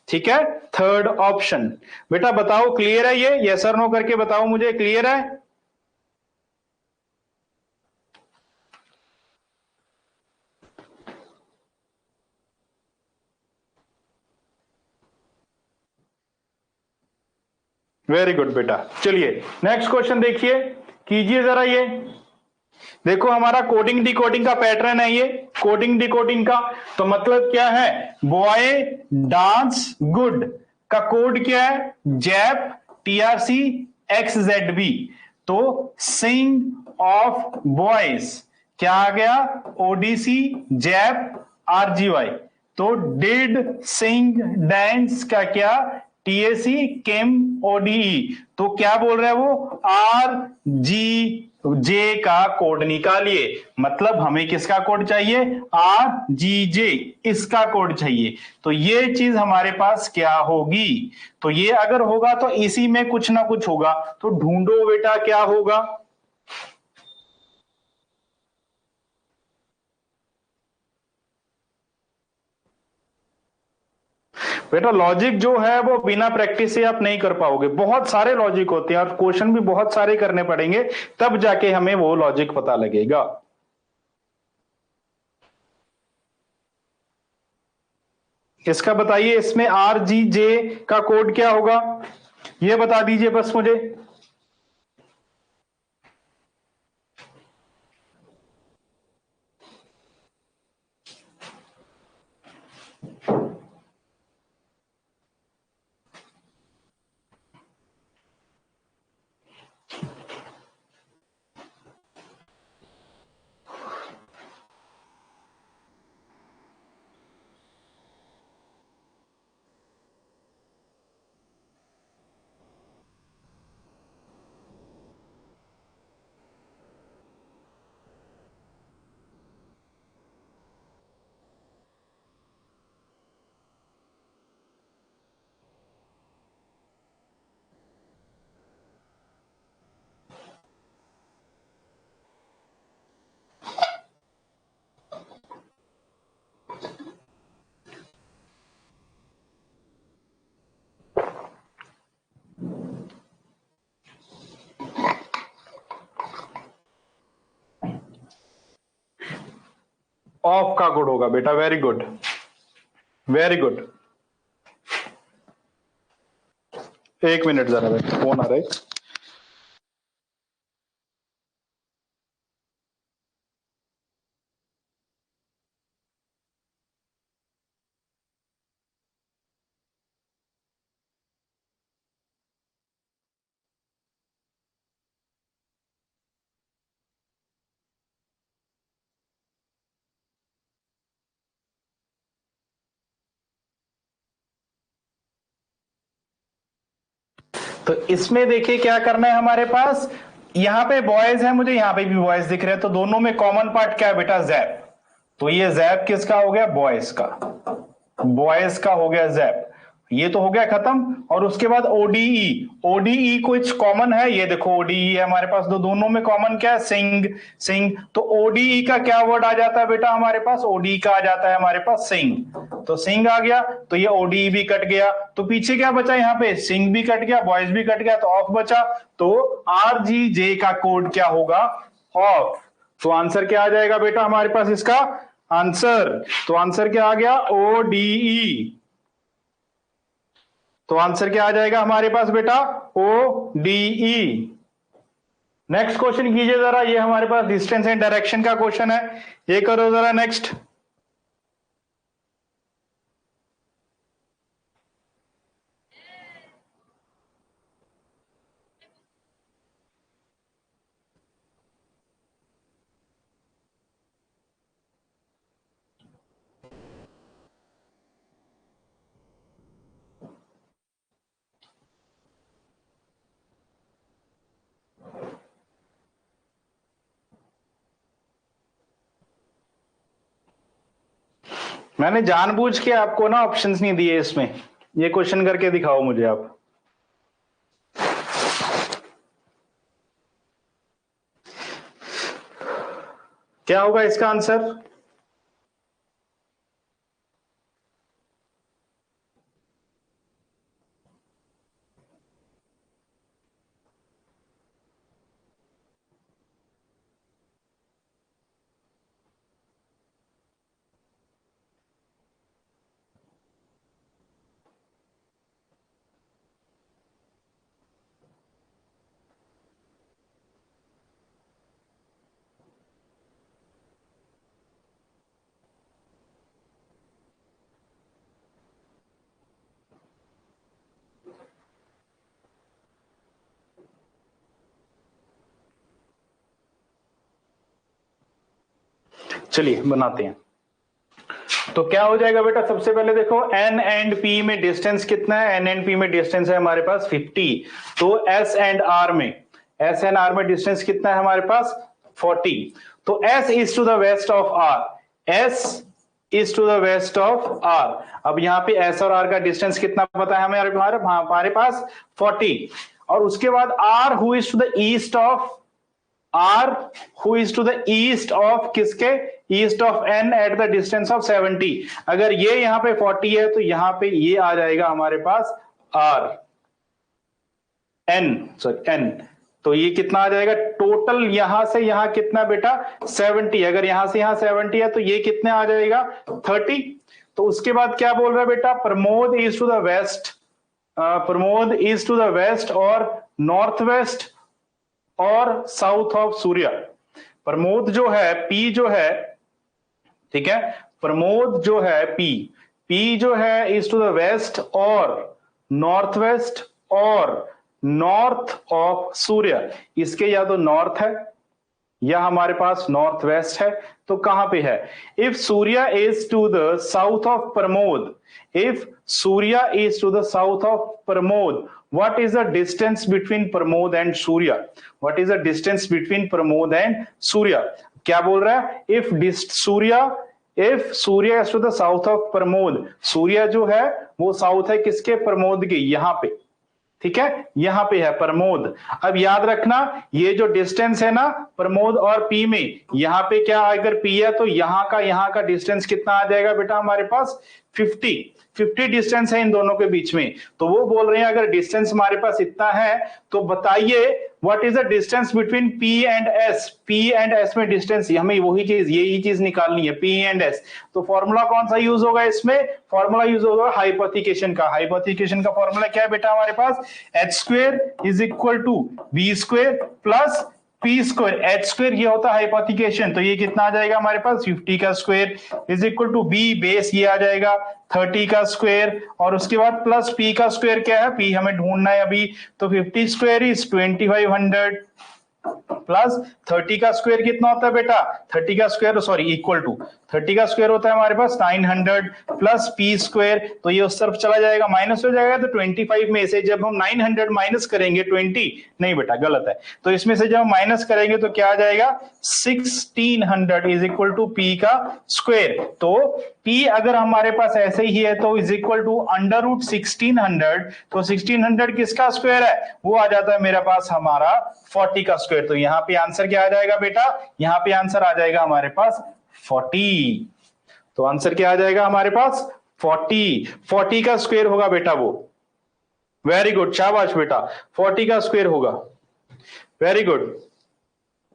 ठीक है, थर्ड ऑप्शन। बेटा बताओ क्लियर है ये, यस और नो करके बताओ मुझे, क्लियर है। वेरी गुड बेटा। चलिए नेक्स्ट क्वेश्चन देखिए, कीजिए जरा ये। देखो हमारा कोडिंग डिकोडिंग का पैटर्न है ये, कोडिंग डिकोडिंग का। तो मतलब क्या है, बॉय डांस गुड का कोड क्या है, जैप TRC XZB। तो सिंग ऑफ बॉयज क्या आ गया, ODC जैप RGY। तो डिड सिंग डांस का क्या, TAC केम ODE। तो क्या बोल रहा है वो, RGJ का कोड निकालिए, मतलब हमें किसका कोड चाहिए, RGJ, इसका कोड चाहिए। तो ये चीज हमारे पास क्या होगी, तो ये अगर होगा तो इसी में कुछ ना कुछ होगा, तो ढूंढो बेटा क्या होगा। बेटा लॉजिक जो है वो बिना प्रैक्टिस से आप नहीं कर पाओगे, बहुत सारे लॉजिक होते हैं और क्वेश्चन भी बहुत सारे करने पड़ेंगे, तब जाके हमें वो लॉजिक पता लगेगा। इसका बताइए, इसमें RGJ का कोड क्या होगा, ये बता दीजिए बस मुझे। ऑफ का कोड होगा बेटा, वेरी गुड वेरी गुड। एक मिनट जरा बेटा, फोन आ रहा है। तो इसमें देखिए क्या करना है हमारे पास, यहां पे बॉयज है, मुझे यहां पे भी बॉयज दिख रहे हैं, तो दोनों में कॉमन पार्ट क्या है बेटा, जैप। तो ये जैप किसका हो गया, बॉयज का, बॉयज का हो गया जैप, ये तो हो गया खत्म। और उसके बाद ओडीई, ओडीई कुछ कॉमन है, ये देखो ओडीई है हमारे पास, दोनों में कॉमन क्या है, सिंग, सिंग। तो ओडीई का क्या वर्ड आ जाता है बेटा हमारे पास, ओडीई का आ जाता है हमारे पास सिंग। तो सिंग आ गया, तो ये ओडीई भी कट गया, तो पीछे क्या बचा यहाँ पे, सिंग भी कट गया, बॉयज भी कट गया, तो ऑफ बचा। तो आरजीजे का कोड क्या होगा, ऑफ। तो आंसर क्या आ जाएगा बेटा हमारे पास इसका आंसर, तो आंसर क्या आ गया, ओडीई। तो आंसर क्या आ जाएगा हमारे पास बेटा, ओडीई। नेक्स्ट क्वेश्चन कीजिए जरा, ये हमारे पास डिस्टेंस एंड डायरेक्शन का क्वेश्चन है, ये करो जरा नेक्स्ट। मैंने जानबूझ के आपको ना ऑप्शंस नहीं दिए इसमें, ये क्वेश्चन करके दिखाओ मुझे आप। क्या होगा इसका आंसर, चलिए बनाते हैं। तो क्या हो जाएगा बेटा, सबसे पहले देखो एन एंड पी में डिस्टेंस कितना है, एन एंड पी में डिस्टेंस है हमारे पास 50। तो एस एंड आर में, एस एंड आर में डिस्टेंस कितना है हमारे पास 40। तो s is to the west of r, s is to the west of r. अब यहाँ पे एस और आर का डिस्टेंस कितना पता है हमारे पास 40। और उसके बाद R who is to the east of, R who is to the east of किसके, east of N at the distance of 70। अगर ये यहां पे 40 है तो यहां पे ये आ जाएगा हमारे पास आर, एन सॉरी एन। तो ये कितना आ जाएगा टोटल, यहां से यहां कितना बेटा 70, अगर यहां से यहां 70 है तो ये कितने आ जाएगा 30। तो उसके बाद क्या बोल रहा है बेटा, Pramod is to the west, Pramod is to the west और नॉर्थ वेस्ट और साउथ ऑफ सूर्य। प्रमोद जो है, पी जो है, ठीक है, प्रमोद जो है पी, पी जो है इज टू द वेस्ट और नॉर्थ वेस्ट और नॉर्थ ऑफ सूर्य। इसके या तो नॉर्थ है या हमारे पास नॉर्थ वेस्ट है, तो कहां पे है, if Surya is to the south of Pramod, if Surya is to the south of Pramod, what is the distance between Pramod and Surya, what is the distance between Pramod and Surya। क्या बोल रहा है, if Surya is to the south of Pramod, सूर्य जो है वो south है किसके, प्रमोद के, यहां पे, ठीक है, यहां पे है प्रमोद। अब याद रखना ये जो डिस्टेंस है ना प्रमोद और पी में, यहां पे क्या अगर पी है तो यहां का डिस्टेंस कितना आ जाएगा बेटा हमारे पास 50 डिस्टेंस है इन दोनों के बीच में। तो वो बोल रहे हैं अगर डिस्टेंस हमारे पास इतना है तो बताइए what is the distance between P and S। P and S में डिस्टेंस, हमें वही चीज, यही चीज निकालनी है, P एंड S। तो फॉर्मूला कौन सा यूज होगा इसमें? फॉर्मूला यूज होगा हाइपोथेकेशन का। हाइपोथेकेशन का फॉर्मूला क्या है बेटा हमारे पास? h² is equal to v² plus p square. H square ये होता है हाइपोथेकेशन, तो ये कितना आ जाएगा हमारे पास? 50 का square is equal to b base, ये आ जाएगा 30 का स्क्वायर, और उसके बाद प्लस पी का स्क्वायर क्या है? पी हमें ढूंढना है अभी, तो 50 स्क्वायर इज 2500 प्लस 30 का स्क्वायर कितना होता है बेटा? 30 का स्क्वायर सॉरी इक्वल टू 30 का स्क्वायर होता है हमारे पास 900 प्लस पी स्क्वायर, तो ये उस तरफ चला जाएगा, माइनस हो जाएगा। तो 25 में से जब हम 900 माइनस करेंगे 20, नहीं बेटा गलत है, तो इसमें से जब हम माइनस करेंगे तो क्या आ जाएगा? 1600 इज इक्वल टू पी का स्क्वायर। तो पी अगर हमारे पास ऐसे ही है तो is equal to under root 1600, तो 1600 किसका स्क्वायर है? वो आ जाता है मेरे पास हमारा 40 का स्क्वायर। तो यहां पे आंसर क्या आ जाएगा बेटा? यहां पे आंसर आ जाएगा हमारे पास 40। तो आंसर क्या आ जाएगा हमारे पास? 40 का स्क्वायर होगा बेटा वो। वेरी गुड, शाबाश बेटा, 40 का स्क्वायर होगा। Very good.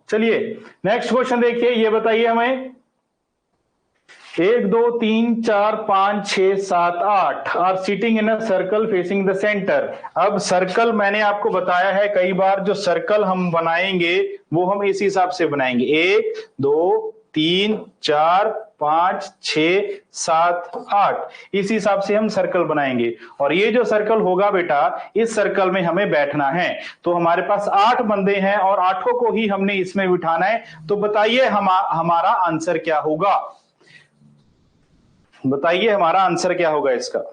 चलिए नेक्स्ट क्वेश्चन देखिए, ये बताइए हमें 1 2 3 4 5 6 7 8 are sitting in a circle facing the centre. अब सर्कल मैंने आपको बताया है कई बार, जो सर्कल हम बनाएंगे वो हम इस हिसाब से बनाएंगे, 1 2 3 4 5 6 7 8, इस हिसाब से हम सर्कल बनाएंगे। और ये जो सर्कल होगा बेटा, इस सर्कल में हमें बैठना है। तो हमारे पास 8 बंदे हैं और 8 को ही हमने इसमें बिठाना है। तो बताइए हमारा आंसर क्या होगा? बताइए हमारा आंसर क्या होगा इसका?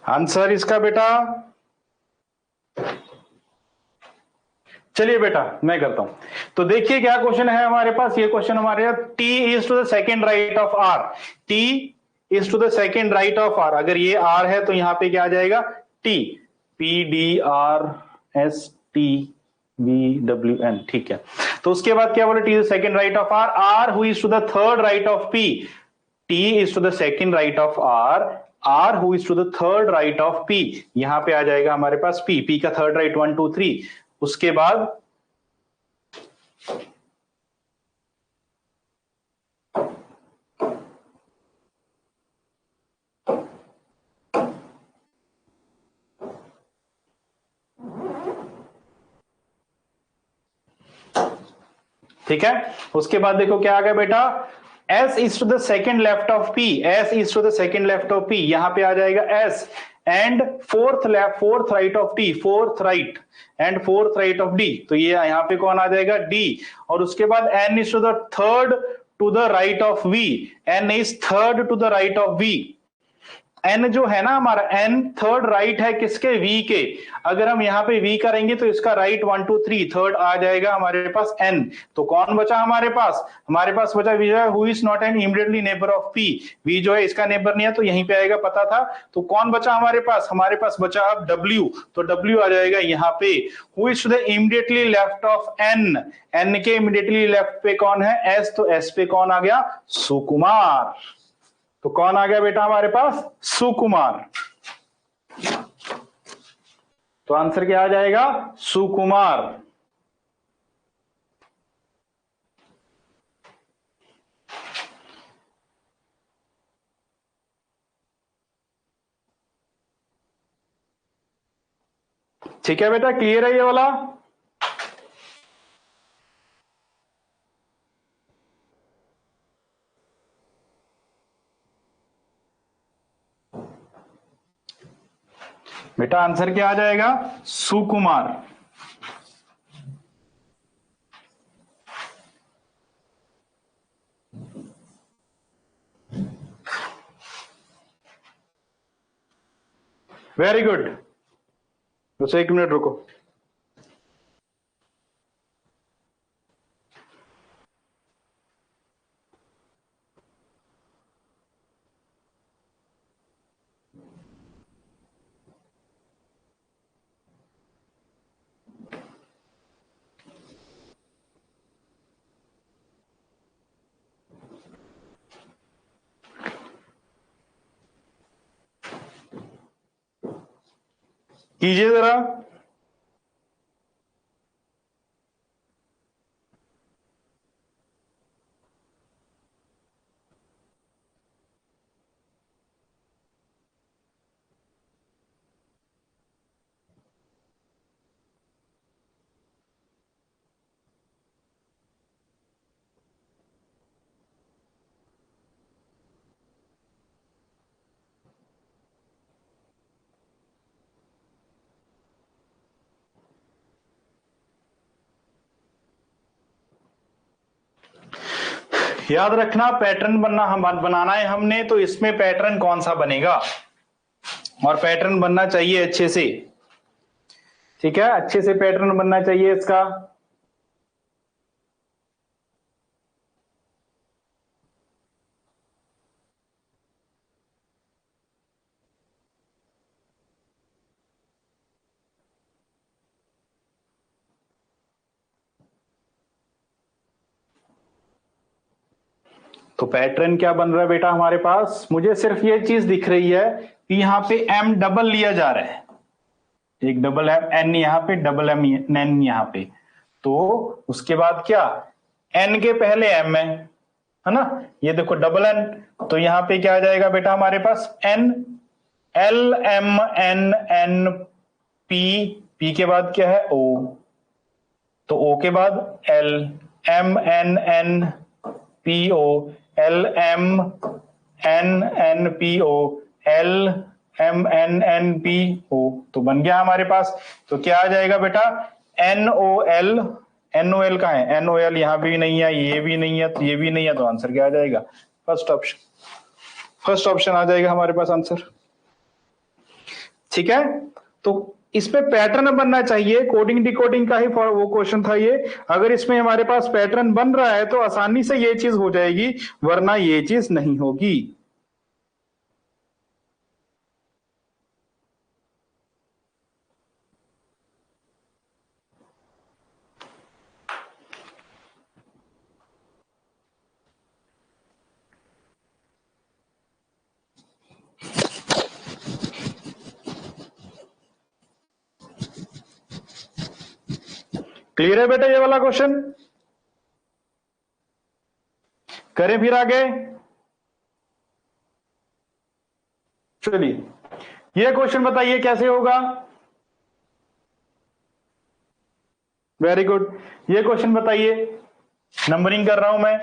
आंसर इसका बेटा, चलिए बेटा मैं करता हूं। तो देखिए क्या क्वेश्चन है हमारे पास। ये क्वेश्चन हमारे t is to the second right of r, t is to the second right of r। अगर ये r है तो यहां पे क्या आ जाएगा? t, p d r s t v w n, ठीक है। तो उसके बाद क्या बोले? t is second right of r, r who is to the third right of p, t is to the second right of r, r who is to the third right of p। यहां पे आ जाएगा हमारे पास p का third right 1 2 3। उसके बाद ठीक है, उसके बाद देखो क्या आ गया बेटा? S is to the second left of P, S is to the second left of P, यहां पे आ जाएगा S and fourth right of D, fourth right and fourth right of D। तो ये यहां पे कौन आ जाएगा? D। और उसके बाद N is to the third to the right of V, N is third to the right of V। N जो है ना हमारा, N थर्ड राइट है किसके? V के। अगर हम यहाँ पे V करेंगे तो इसका राइट 1 2 3 थर्ड आ जाएगा हमारे पास N। तो कौन बचा हमारे पास? हमारे पास बचा V who is not an immediately neighbour of P। V जो है इसका नेबर नहीं है, तो यहीं पे आएगा, पता था। तो कौन बचा हमारे पास? हमारे पास बचा अब W, तो W आ जाएगा यहाँ पे। Who is to the immediately left of N, N के इमीडिएटली लेफ्ट पे कौन है? S, तो S पे कौन आ गया? सुकुमार। तो कौन आ गया बेटा हमारे पास? सुकुमार। तो तो आंसर क्या आ जाएगा? सुकुमार। ठीक है बेटा, क्लियर है ये वाला? बेटा आंसर क्या आ जाएगा? सुकुमार। Very good. बस 1 मिनट रुको। कीजिए जरा। याद रखना, पैटर्न बनाना है हमने, तो इसमें पैटर्न कौन सा बनेगा, और पैटर्न बनना चाहिए अच्छे से। ठीक है, अच्छे से पैटर्न बनना चाहिए इसका। तो पैटर्न क्या बन रहा है बेटा हमारे पास? मुझे सिर्फ ये चीज दिख रही है कि यहां पे एम डबल लिया जा रहा है, एक डबल एम एन यहां पे, डबल एम एन यहां पे। तो उसके बाद क्या, एन के पहले एम है ना, ये देखो डबल एन, तो यहां पे क्या आ जाएगा बेटा हमारे पास? N, L M N N P, P के बाद क्या है? ओ, तो ओ के बाद L, M N N P O, L M N N P O, L M N N P O, तो बन गया हमारे पास। तो क्या आ जाएगा बेटा? N o l, n o l कहां है? एन ओ एल यहां भी नहीं है, ये भी नहीं है, तो ये भी नहीं है, तो आंसर क्या आ जाएगा? फर्स्ट ऑप्शन, फर्स्ट ऑप्शन आ जाएगा हमारे पास आंसर। ठीक है, तो इसमें पैटर्न बनना चाहिए, कोडिंग डिकोडिंग का ही वो क्वेश्चन था ये। अगर इसमें हमारे पास पैटर्न बन रहा है तो आसानी से ये चीज हो जाएगी, वरना ये चीज नहीं होगी। क्लियर है बेटा ये वाला क्वेश्चन? करें फिर आगे? चलिए ये क्वेश्चन बताइए कैसे होगा। वेरी गुड, ये क्वेश्चन बताइए, नंबरिंग कर रहा हूं मैं।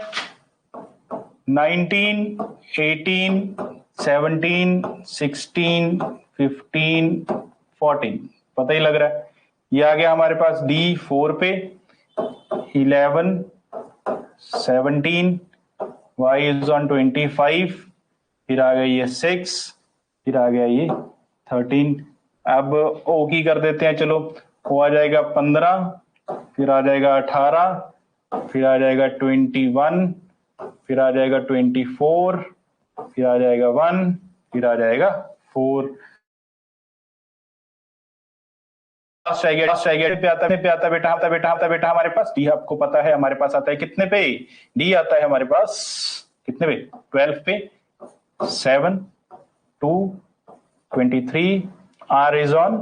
19, 18, 17, 16, 15, 14, पता ही लग रहा है। ये आ गया हमारे पास डी 4 पे, 11, 17, y इज ऑन 25, फिर आ गया ये 6, फिर आ गया ये 13। अब ओ की कर देते हैं, चलो वो आ जाएगा 15, फिर आ जाएगा 18, फिर आ जाएगा 21, फिर आ जाएगा 24, फिर आ जाएगा 1, फिर आ जाएगा 4। पे आता बेटा हमारे पास डी, आपको पता है हमारे पास आता है कितने पे? डी आता है हमारे पास कितने पे? 12 पे। 7, 2, 23, R is on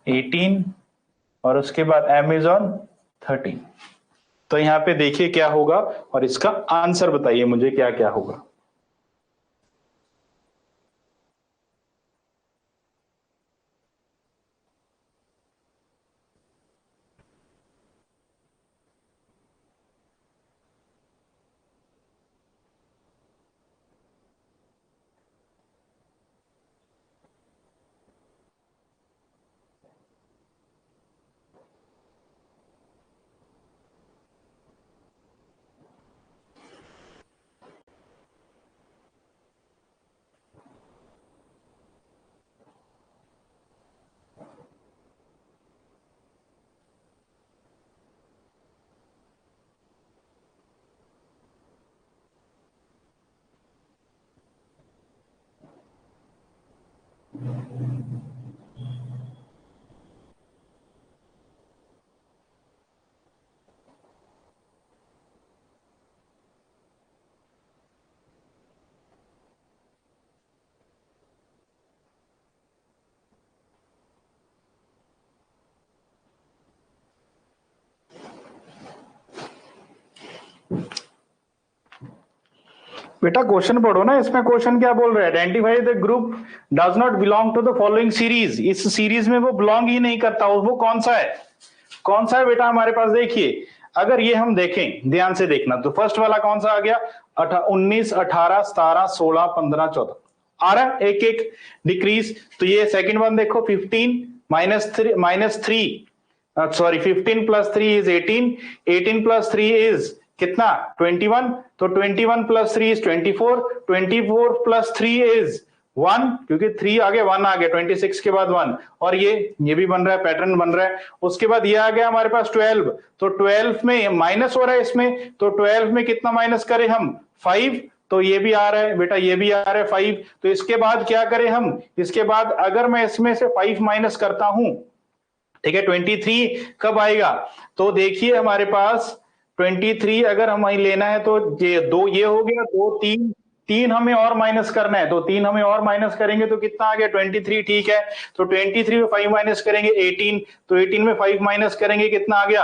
18 और उसके बाद Amazon 13। तो यहाँ पे देखिए क्या होगा और इसका आंसर बताइए मुझे क्या क्या होगा। बेटा क्वेश्चन पढ़ो ना, इसमें क्वेश्चन क्या बोल रहा है, identify the group does not belong to the following series. इस सीरीज में वो बिलोंग ही नहीं करता, वो कौन सा है, कौन सा है बेटा हमारे पास। देखिए अगर ये हम देखें, ध्यान से देखना, तो फर्स्ट वाला कौन सा आ गया, 19 18 17 16 15 14 आ रहा है, एक एक डिक्रीज। तो ये सेकंड वन देखो, 15 -3 सॉरी 15 + 3 इज 18, 18 + 3 इज कितना 21, तो 21 + 3 इज 24, 24 + 3 इज 1, क्योंकि 3 आगे 1 आ गया, 26 के बाद 1, और ये भी बन रहा है, पैटर्न बन रहा है। उसके बाद ये आ गया हमारे पास 12, तो 12 में माइनस हो रहा है इसमें, तो 12 में कितना माइनस करें हम, 5, तो ये भी आ रहा है बेटा, ये भी आ रहा है 5। तो इसके बाद क्या करें हम, इसके बाद अगर मैं इसमें से 5 माइनस करता हूं, ठीक है, 23 कब आएगा, तो देखिए हमारे पास 23 अगर हमें लेना है तो ये दो, ये हो गया, दो तीन, तीन हमें और माइनस करना है, तो तीन हमें और माइनस करेंगे तो कितना आ गया 23, ठीक है। तो 23 में 5 माइनस करेंगे 18, तो 18 में 5 माइनस करेंगे कितना आ गया,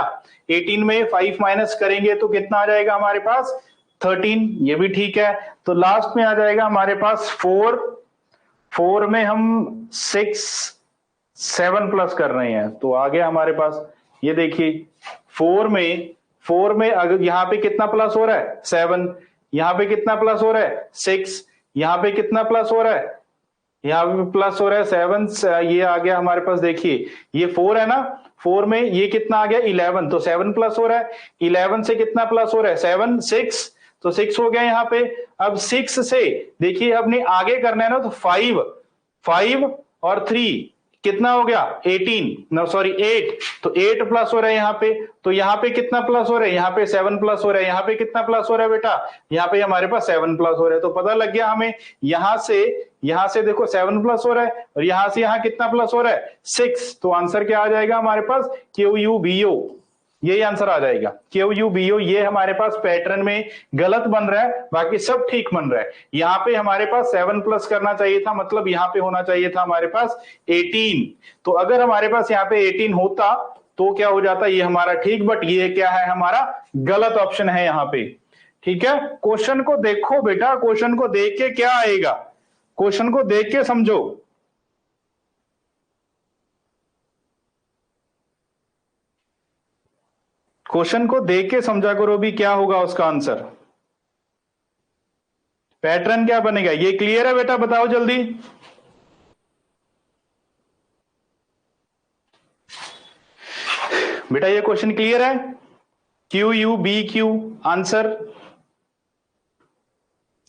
18 में 5 माइनस करेंगे तो कितना आ जाएगा हमारे पास 13, ये भी ठीक है। तो लास्ट में आ जाएगा हमारे पास 4, 4 में हम 6 7 प्लस कर रहे हैं, तो आ गया हमारे पास, ये देखिए 4 में अगर यहां पे कितना प्लस हो रहा है 7, यहां पे कितना प्लस हो रहा है 6, यहां पे कितना प्लस हो रहा है, यहां पे प्लस हो रहा है 7, ये आ गया हमारे पास, देखिए ये 4 है ना, 4 में ये कितना आ गया 11, तो 7 प्लस हो रहा है, 11 से कितना प्लस हो रहा है 7, 6, तो 6 हो गया यहाँ पे। अब 6 से देखिए अपने आगे करना है ना, तो 5, 5 और 3 कितना हो गया 18, नो सॉरी 8, तो 8 प्लस हो रहा है यहाँ पे, तो यहाँ पे कितना प्लस हो रहा है, यहाँ पे 7 प्लस हो रहा है, यहाँ पे कितना प्लस हो रहा है बेटा, यहाँ पे हमारे पास 7 प्लस हो रहा है। तो पता लग गया हमें, यहां से देखो 7 प्लस हो रहा है और यहां से यहां कितना प्लस हो रहा है 6, तो आंसर क्या आ जाएगा हमारे पास, QUBO, यही आंसर आ जाएगा QUBO। ये हमारे पास पैटर्न में गलत बन रहा है, बाकी सब ठीक बन रहा है। यहाँ पे हमारे पास 7 प्लस करना चाहिए था, मतलब यहाँ पे होना चाहिए था हमारे पास 18, तो अगर हमारे पास यहाँ पे 18 होता तो क्या हो जाता, ये हमारा ठीक, बट ये क्या है हमारा गलत ऑप्शन है यहाँ पे, ठीक है। क्वेश्चन को देखो बेटा, क्वेश्चन को देख के क्या आएगा, क्वेश्चन को देख के समझो। क्वेश्चन को देख के समझा करो भी, क्या होगा उसका आंसर, पैटर्न क्या बनेगा, ये क्लियर है बेटा, बताओ जल्दी। बेटा ये क्वेश्चन क्लियर है, QUBQ आंसर,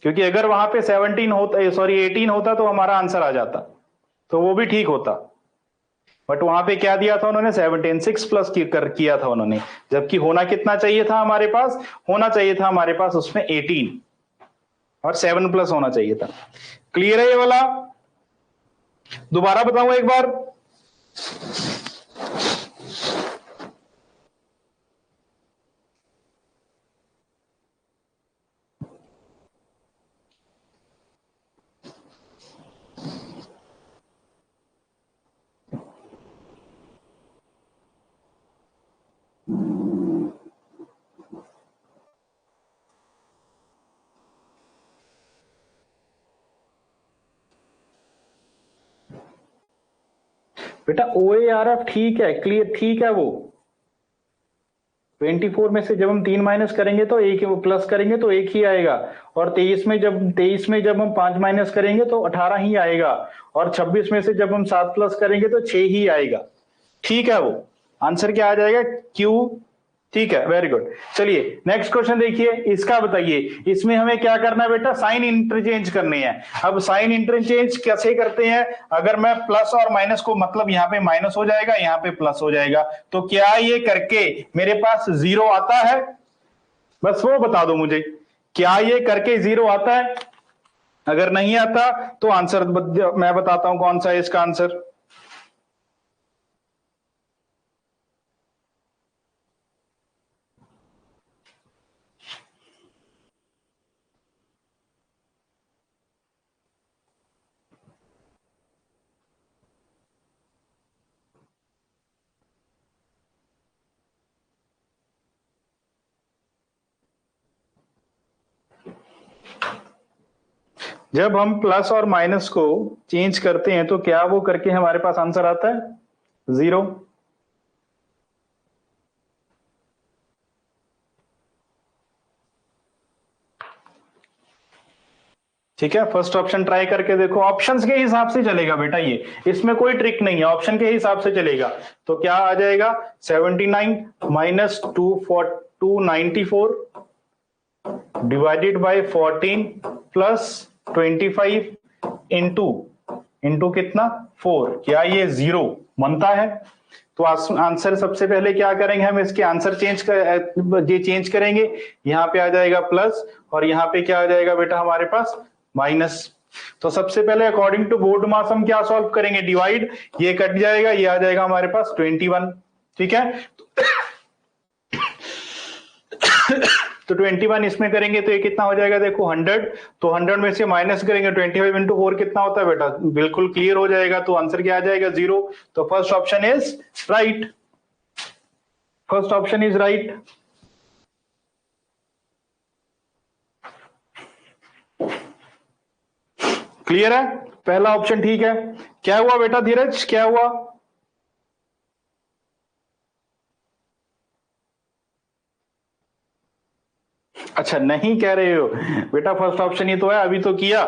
क्योंकि अगर वहां पे 17 होता, सॉरी 18 होता तो हमारा आंसर आ जाता, तो वो भी ठीक होता, बट वहां पे क्या दिया था उन्होंने 17, 6 प्लस किया था उन्होंने, जबकि होना कितना चाहिए था हमारे पास, होना चाहिए था हमारे पास उसमें 18 और 7 प्लस होना चाहिए था। क्लियर है ये वाला, दोबारा बताऊं एक बार। बेटा OARF ठीक है, क्लियर, ठीक है। वो 24 में से जब हम 3 माइनस करेंगे तो एक, प्लस करेंगे तो एक ही आएगा, और 23 में जब हम 5 माइनस करेंगे तो 18 ही आएगा, और 26 में से जब हम 7 प्लस करेंगे तो 6 ही आएगा। ठीक है, वो आंसर क्या आ जाएगा? क्यू। ठीक है, वेरी गुड। चलिए नेक्स्ट क्वेश्चन देखिए, इसका बताइए। इसमें हमें क्या करना है बेटा? साइन इंटरचेंज करनी है। अब साइन इंटरचेंज कैसे करते हैं? अगर मैं प्लस और माइनस को, मतलब यहाँ पे माइनस हो जाएगा, यहाँ पे प्लस हो जाएगा, तो क्या ये करके मेरे पास जीरो आता है? बस वो बता दो मुझे, क्या ये करके जीरो आता है? अगर नहीं आता तो आंसर मैं बताता हूं कौन सा है इसका आंसर। जब हम प्लस और माइनस को चेंज करते हैं तो क्या वो करके हमारे पास आंसर आता है? जीरो। ठीक है, फर्स्ट ऑप्शन ट्राई करके देखो, ऑप्शंस के हिसाब से चलेगा बेटा, ये इसमें कोई ट्रिक नहीं है, ऑप्शन के हिसाब से चलेगा। तो क्या आ जाएगा? 79 minus 294 divided by 14 plus 25 into कितना? 4। क्या ये जीरो बनता है? तो आंसर सबसे पहले क्या करेंगे हम, इसके आंसर चेंज करेंगे। यहां पे आ जाएगा प्लस, और यहां पे क्या आ जाएगा बेटा हमारे पास? माइनस। तो सबसे पहले अकॉर्डिंग टू बोर्ड मास हम क्या सॉल्व करेंगे? डिवाइड, ये कट जाएगा, ये आ जाएगा हमारे पास 21। ठीक है, तो 21 इसमें करेंगे तो ये कितना हो जाएगा? देखो 100, तो 100 में से माइनस करेंगे 25 इंटू 4 कितना होता है बेटा? बिल्कुल क्लियर हो जाएगा, तो आंसर क्या आ जाएगा? जीरो। तो first option is right, first option is right. Clear है, पहला ऑप्शन ठीक है। क्या हुआ बेटा धीरज, क्या हुआ? अच्छा नहीं कह रहे हो बेटा, फर्स्ट ऑप्शन ही तो है, अभी तो किया।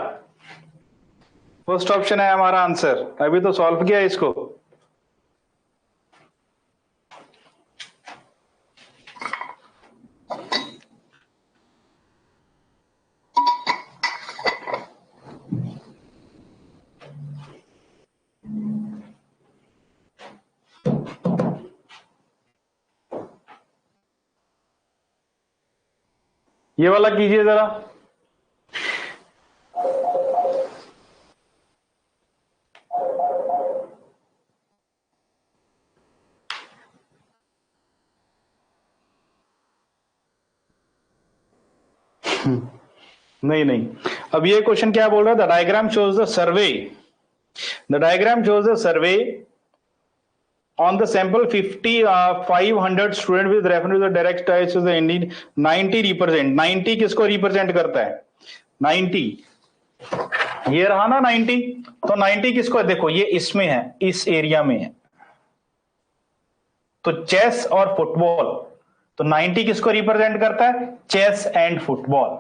फर्स्ट ऑप्शन है हमारा आंसर, अभी तो सॉल्व किया इसको। ये वाला कीजिए जरा। नहीं नहीं, अब ये क्वेश्चन क्या बोल रहा है? The diagram shows the survey, the diagram shows the survey on the sample 500 student with reference to the direct types of the Indian 90 represent, 90 किसको रिप्रेजेंट करता है? 90 ये रहा ना 90, तो 90 किसको? देखो ये इसमें है, इस एरिया में है, तो चेस और फुटबॉल, तो 90 किसको रिप्रेजेंट करता है? Chess and football.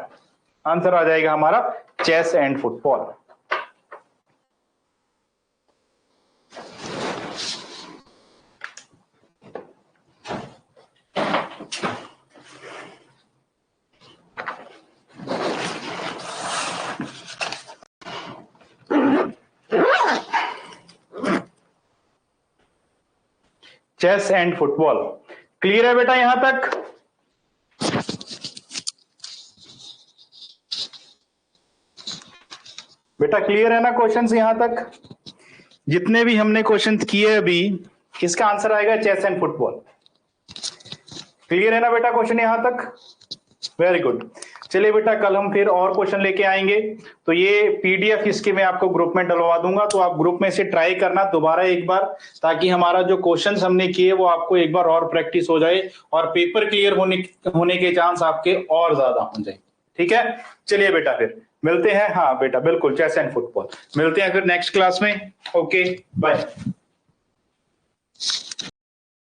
आंसर आ जाएगा हमारा chess and football. Chess and football. Clear है बेटा यहां तक? बेटा क्लियर है ना क्वेश्चंस यहां तक? जितने भी हमने क्वेश्चंस किए अभी, इसका आंसर आएगा चेस एंड फुटबॉल। क्लियर है ना बेटा क्वेश्चन यहां तक? Very good. चलिए बेटा कल हम फिर और क्वेश्चन लेके आएंगे, तो ये पीडीएफ इसके मैं आपको ग्रुप में डलवा दूंगा, तो आप ग्रुप में से ट्राई करना दोबारा एक बार, ताकि हमारा जो क्वेश्चंस हमने किए वो आपको एक बार और प्रैक्टिस हो जाए, और पेपर क्लियर होने के चांस आपके और ज्यादा हो जाए। ठीक है, चलिए बेटा फिर मिलते हैं। हाँ बेटा बिल्कुल, चेस एंड फुटबॉल मिलते हैं फिर नेक्स्ट क्लास में। Okay bye.